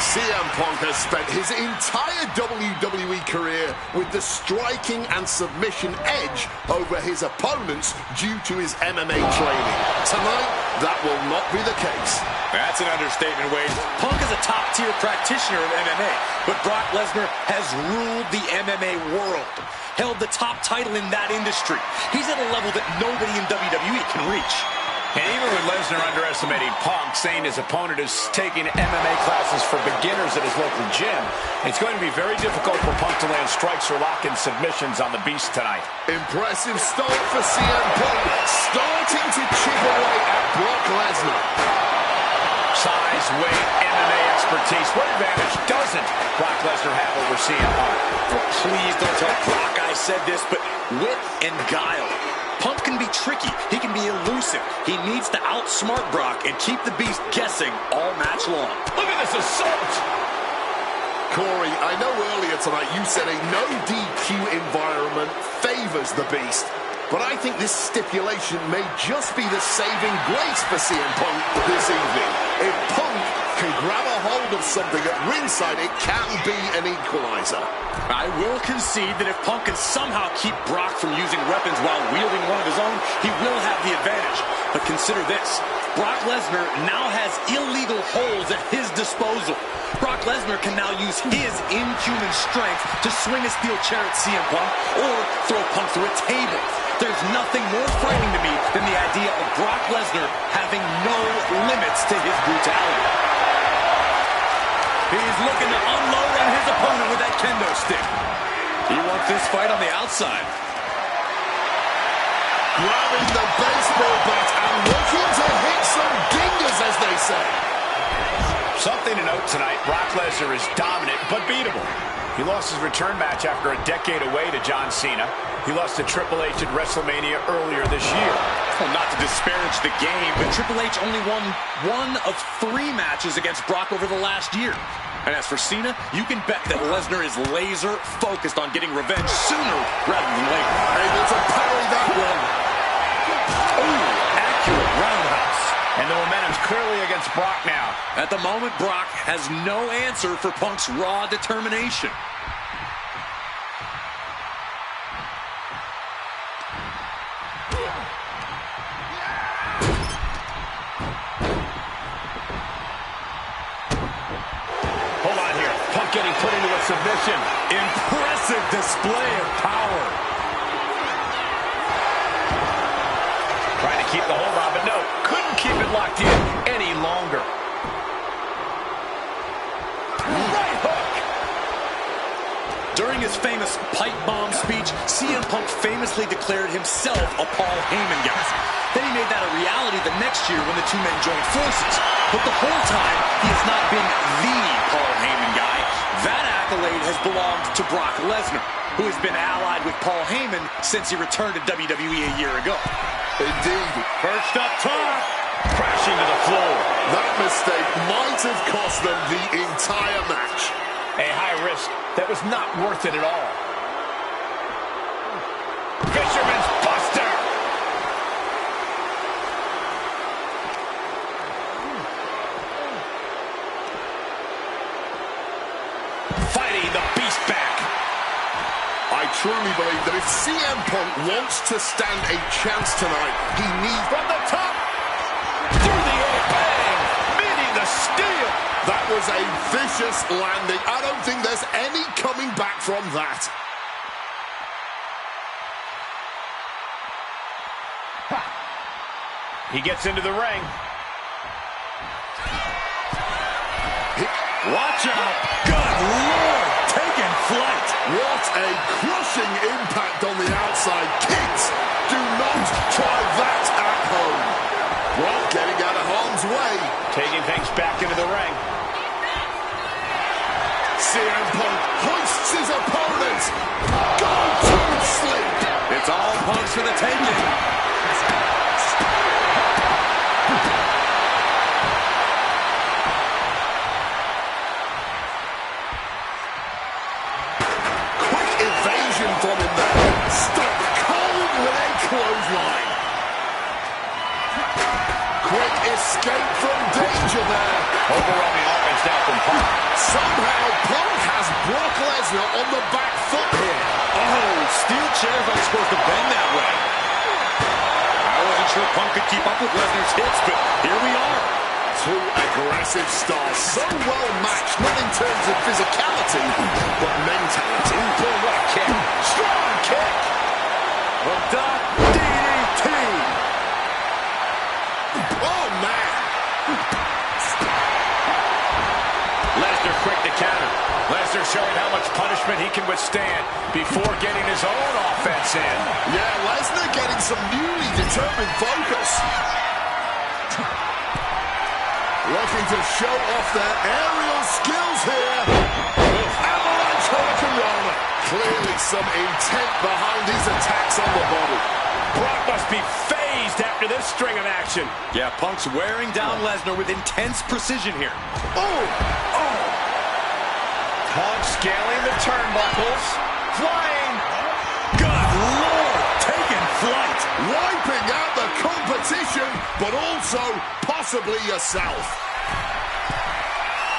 S4: CM Punk has spent his entire WWE career with the striking and submission edge over his opponents due to his MMA training. Tonight, that will not be the case.
S5: That's an understatement, Wade. Punk is a top-tier practitioner of MMA, but Brock Lesnar has ruled the MMA world, held the top title in that industry. He's at a level that nobody in WWE can reach.
S2: And even with Lesnar underestimating Punk, saying his opponent is taking MMA classes for beginners at his local gym, it's going to be very difficult for Punk to land strikes or lock-in submissions on the Beast tonight.
S4: Impressive start for CM Punk, starting to chip away at Brock Lesnar.
S2: Size, weight, MMA expertise. What advantage doesn't Brock Lesnar have over CM Punk?
S5: Well, please don't tell Brock I said this, but wit and guile. Punk can be tricky. He can be elusive. He needs to outsmart Brock and keep the Beast guessing all match long.
S2: Look at this assault!
S4: Corey, I know earlier tonight you said a no DQ environment favors the Beast, but I think this stipulation may just be the saving grace for CM Punk this evening. If Punk can grab a hold of something at ringside, it can be an equalizer.
S5: I will concede that if Punk can somehow keep Brock from using weapons while wielding one of his own, he will have the advantage. But consider this. Brock Lesnar now has illegal holds at his disposal. Brock Lesnar can now use his inhuman strength to swing a steel chair at CM Punk or throw Punk through a table. There's nothing more frightening to me than the idea of Brock Lesnar having no limits to his brutality. He's looking to unload on his opponent with that kendo stick. He wants this fight on the outside.
S4: Grabbing the baseball bat and looking to hit some dingers, as they say.
S2: Something to note tonight, Brock Lesnar is dominant but beatable. He lost his return match after a decade away to John Cena. He lost to Triple H at WrestleMania earlier this year.
S5: Well, not to disparage the game, but Triple H only won 1 of 3 matches against Brock over the last year. And as for Cena, you can bet that Lesnar is laser focused on getting revenge sooner rather than later.
S4: Able to parry that one.
S5: Ooh, accurate roundhouse.
S2: And the momentum's clearly against Brock now.
S5: At the moment, Brock has no answer for Punk's raw determination.
S2: Hold on here. Punk getting put into a submission.
S5: Impressive display of power.
S2: Trying to keep the hold on, but no. Couldn't keep it locked in any longer. Right hook.
S5: During his famous pipe bomb speech, CM Punk famously declared himself a Paul Heyman guy. Then he made that a reality the next year when the two men joined forces. But the whole time, he has not been the Paul Heyman guy. That accolade has belonged to Brock Lesnar, who has been allied with Paul Heyman since he returned to WWE a year ago.
S4: Indeed.
S2: Perched up top. Crashing to the floor.
S4: That mistake might have cost them the entire match.
S2: A high risk that was not worth it at all. Fisherman's Buster. Fighting the Beast back.
S4: I truly believe that if CM Punk wants to stand a chance tonight, he needs...
S2: From the top. Through the air. Bang. Meeting the steel.
S4: That was a vicious landing. I don't think there's any coming back from that.
S2: He gets into the ring.
S5: Watch out. Good Lord. Taking flight.
S4: What a crushing impact on the outside. Kids, do not try that at home. Well, getting out of harm's way.
S2: Taking things back into the ring.
S4: CM Punk hoists his opponent. Go to sleep.
S5: It's all Punk's for the taking.
S4: Quick evasion from him there. Stop cold leg clothesline. Quick escape from danger there.
S2: Overwhelming offense now from Punk.
S4: Somehow Punk has Brock Lesnar on the back foot here.
S5: Oh, steel chairs aren't supposed to bend that way. I wasn't sure Punk could keep up with Lesnar's hits, but here we are.
S4: Two aggressive stars, so well matched, not in terms of physicality, but mentality.
S2: Boom, what a kick. Strong kick. Well done. DDT.
S4: Oh, man.
S2: Lesnar quick to counter. Lesnar showing how much punishment he can withstand before getting his own offense in.
S4: Yeah, Lesnar getting some newly determined focus. Looking to show off their aerial skills here. Avalanche Hurricanrana. Clearly some intent behind these attacks on the body.
S2: Brock must be phased after this string of action.
S5: Yeah, Punk's wearing down Lesnar with intense precision here.
S4: Oh!
S2: Punk scaling the turnbuckles. Flying.
S5: Good Lord, taking flight.
S4: Wiping out the competition, but also possibly yourself.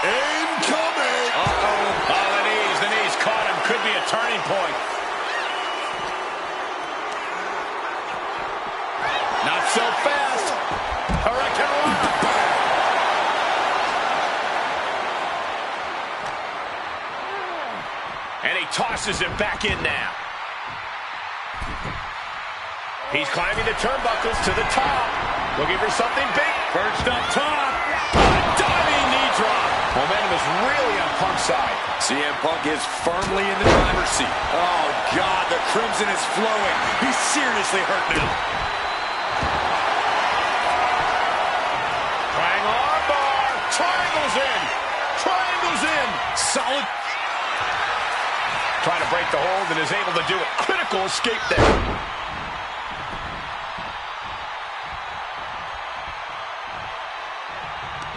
S4: Incoming!
S2: Uh-oh. Oh, the knees caught him. Could be a turning point. Not so fast. Hurricanrana. And he tosses him back in now. He's climbing the turnbuckles to the top. Looking for something big. Perched up top. A diving knee drop. Momentum is really on Punk's side.
S5: CM Punk is firmly in the driver's seat. Oh, God, the crimson is flowing. He's seriously hurt now.
S2: Trying armbar. Triangles in. Triangles in.
S5: Solid.
S2: Trying to break the hold and is able to do it. Critical escape there.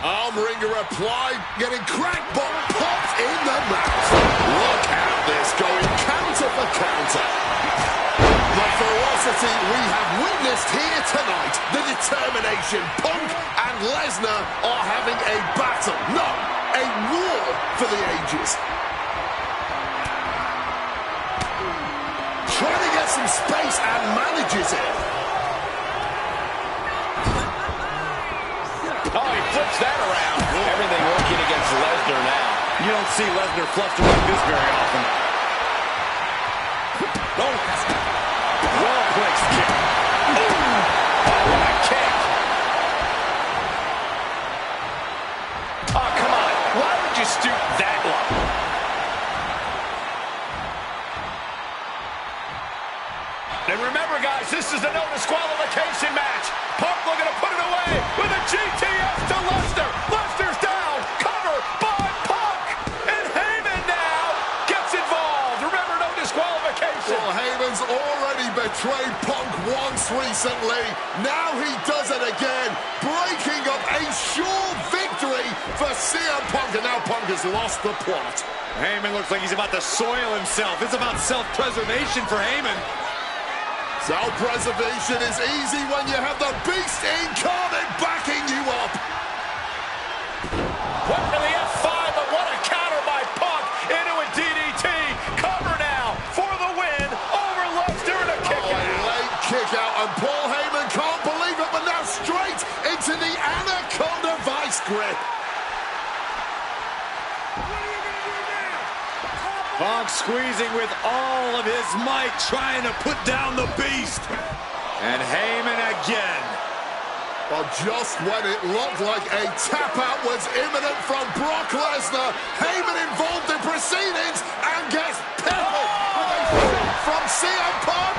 S4: Armringer applied, getting cracked, but popped in the mouth. Look at this, going counter for counter. The ferocity we have witnessed here tonight, the determination. Punk and Lesnar are having a battle, no, a war for the ages. Trying to get some space and manages it.
S2: Oh, he flips that around.
S5: Everything working against Lesnar now. You don't see Lesnar flustered like this very often.
S2: Oh, well-placed kick. Oh, what a kick. Oh, come on. Why would you stoop that low? And remember, guys, this is a no disqualification match. Punk looking to put it away with a GTS to Lesnar. Lesnar's down. Cover by Punk. And Heyman now gets involved. Remember, no disqualification.
S4: Well, Heyman's already betrayed Punk once recently. Now he does it again, breaking up a sure victory for CM Punk. And now Punk has lost the plot.
S5: Heyman looks like he's about to soil himself. It's about self-preservation for Heyman.
S4: Self-preservation is easy when you have the Beast incarnate backing you up.
S2: Went for the F5, but what a counter by Punk into a DDT. Cover now for the win over Lesnar and a kick out.
S4: Late kick out, and Paul Heyman can't believe it, but now straight into the Anaconda Vice grip.
S5: Punk squeezing with all of his might, trying to put down the Beast. And Heyman again.
S4: Well, just when it looked like a tap-out was imminent from Brock Lesnar, Heyman involved in proceedings and gets peppered with a shot from CM Punk.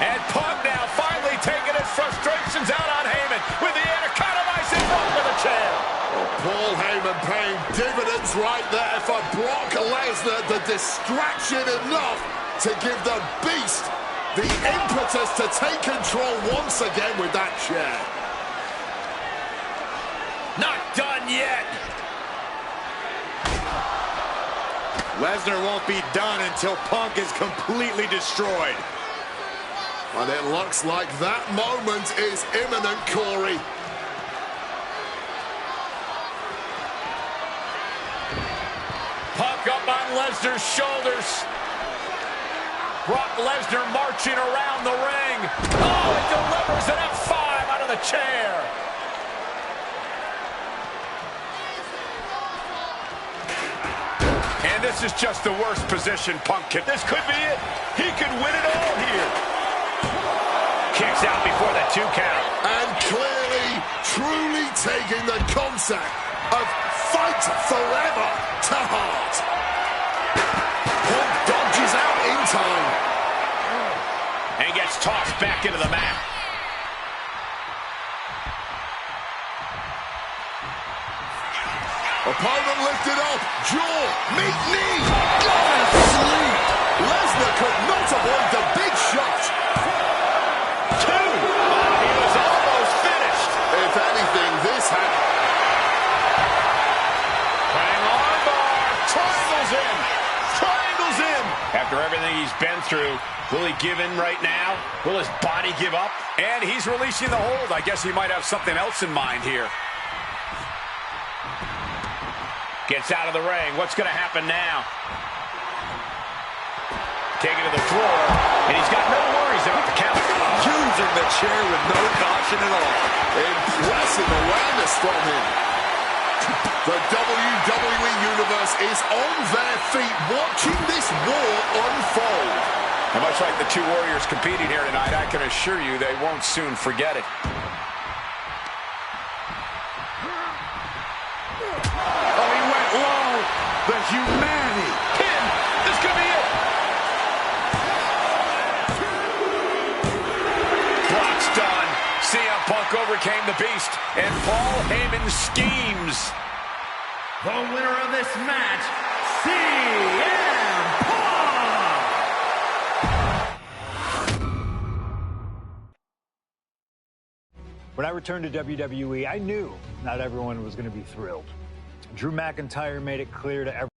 S2: And Punk now finally taking his frustrations out on Heyman with the Anaconda Vice in front of the chair.
S4: Paul Heyman paying dividends right there for Brock Lesnar. The distraction enough to give the Beast the impetus to take control once again with that chair.
S2: Not done yet.
S5: Lesnar won't be done until Punk is completely destroyed.
S4: And it looks like that moment is imminent, Corey.
S2: Punk up on Lesnar's shoulders. Brock Lesnar marching around the ring. Oh, it delivers an F5 out of the chair. This is just the worst position Punk can. This could be it. He could win it all here. Kicks out before the 2 count.
S4: And clearly, truly taking the concept of fight forever to heart. Punk dodges out in time.
S2: And gets tossed back into the mat.
S4: Opponent lifted up, jaw, meet knee, gone sleep. Lesnar could not avoid the big shot.
S2: 2. Oh, he was almost finished.
S4: If anything, this had...
S2: Hang on, bar. Triangles in. Triangles in. After everything he's been through, will he give in right now? Will his body give up? And he's releasing the hold. I guess he might have something else in mind here. Gets out of the ring. What's going to happen now? Taken to the floor, and he's got no worries about the count.
S4: Using the chair with no caution at all. Impressive awareness from him. The WWE Universe is on their feet watching this war unfold.
S2: And much like the 2 warriors competing here tonight, I can assure you they won't soon forget it.
S4: The humanity.
S2: Pin. This could be it. Brock's done. CM Punk overcame the Beast, and Paul Heyman schemes.
S3: The winner of this match, CM Punk!
S1: When I returned to WWE, I knew not everyone was going to be thrilled. Drew McIntyre made it clear to everyone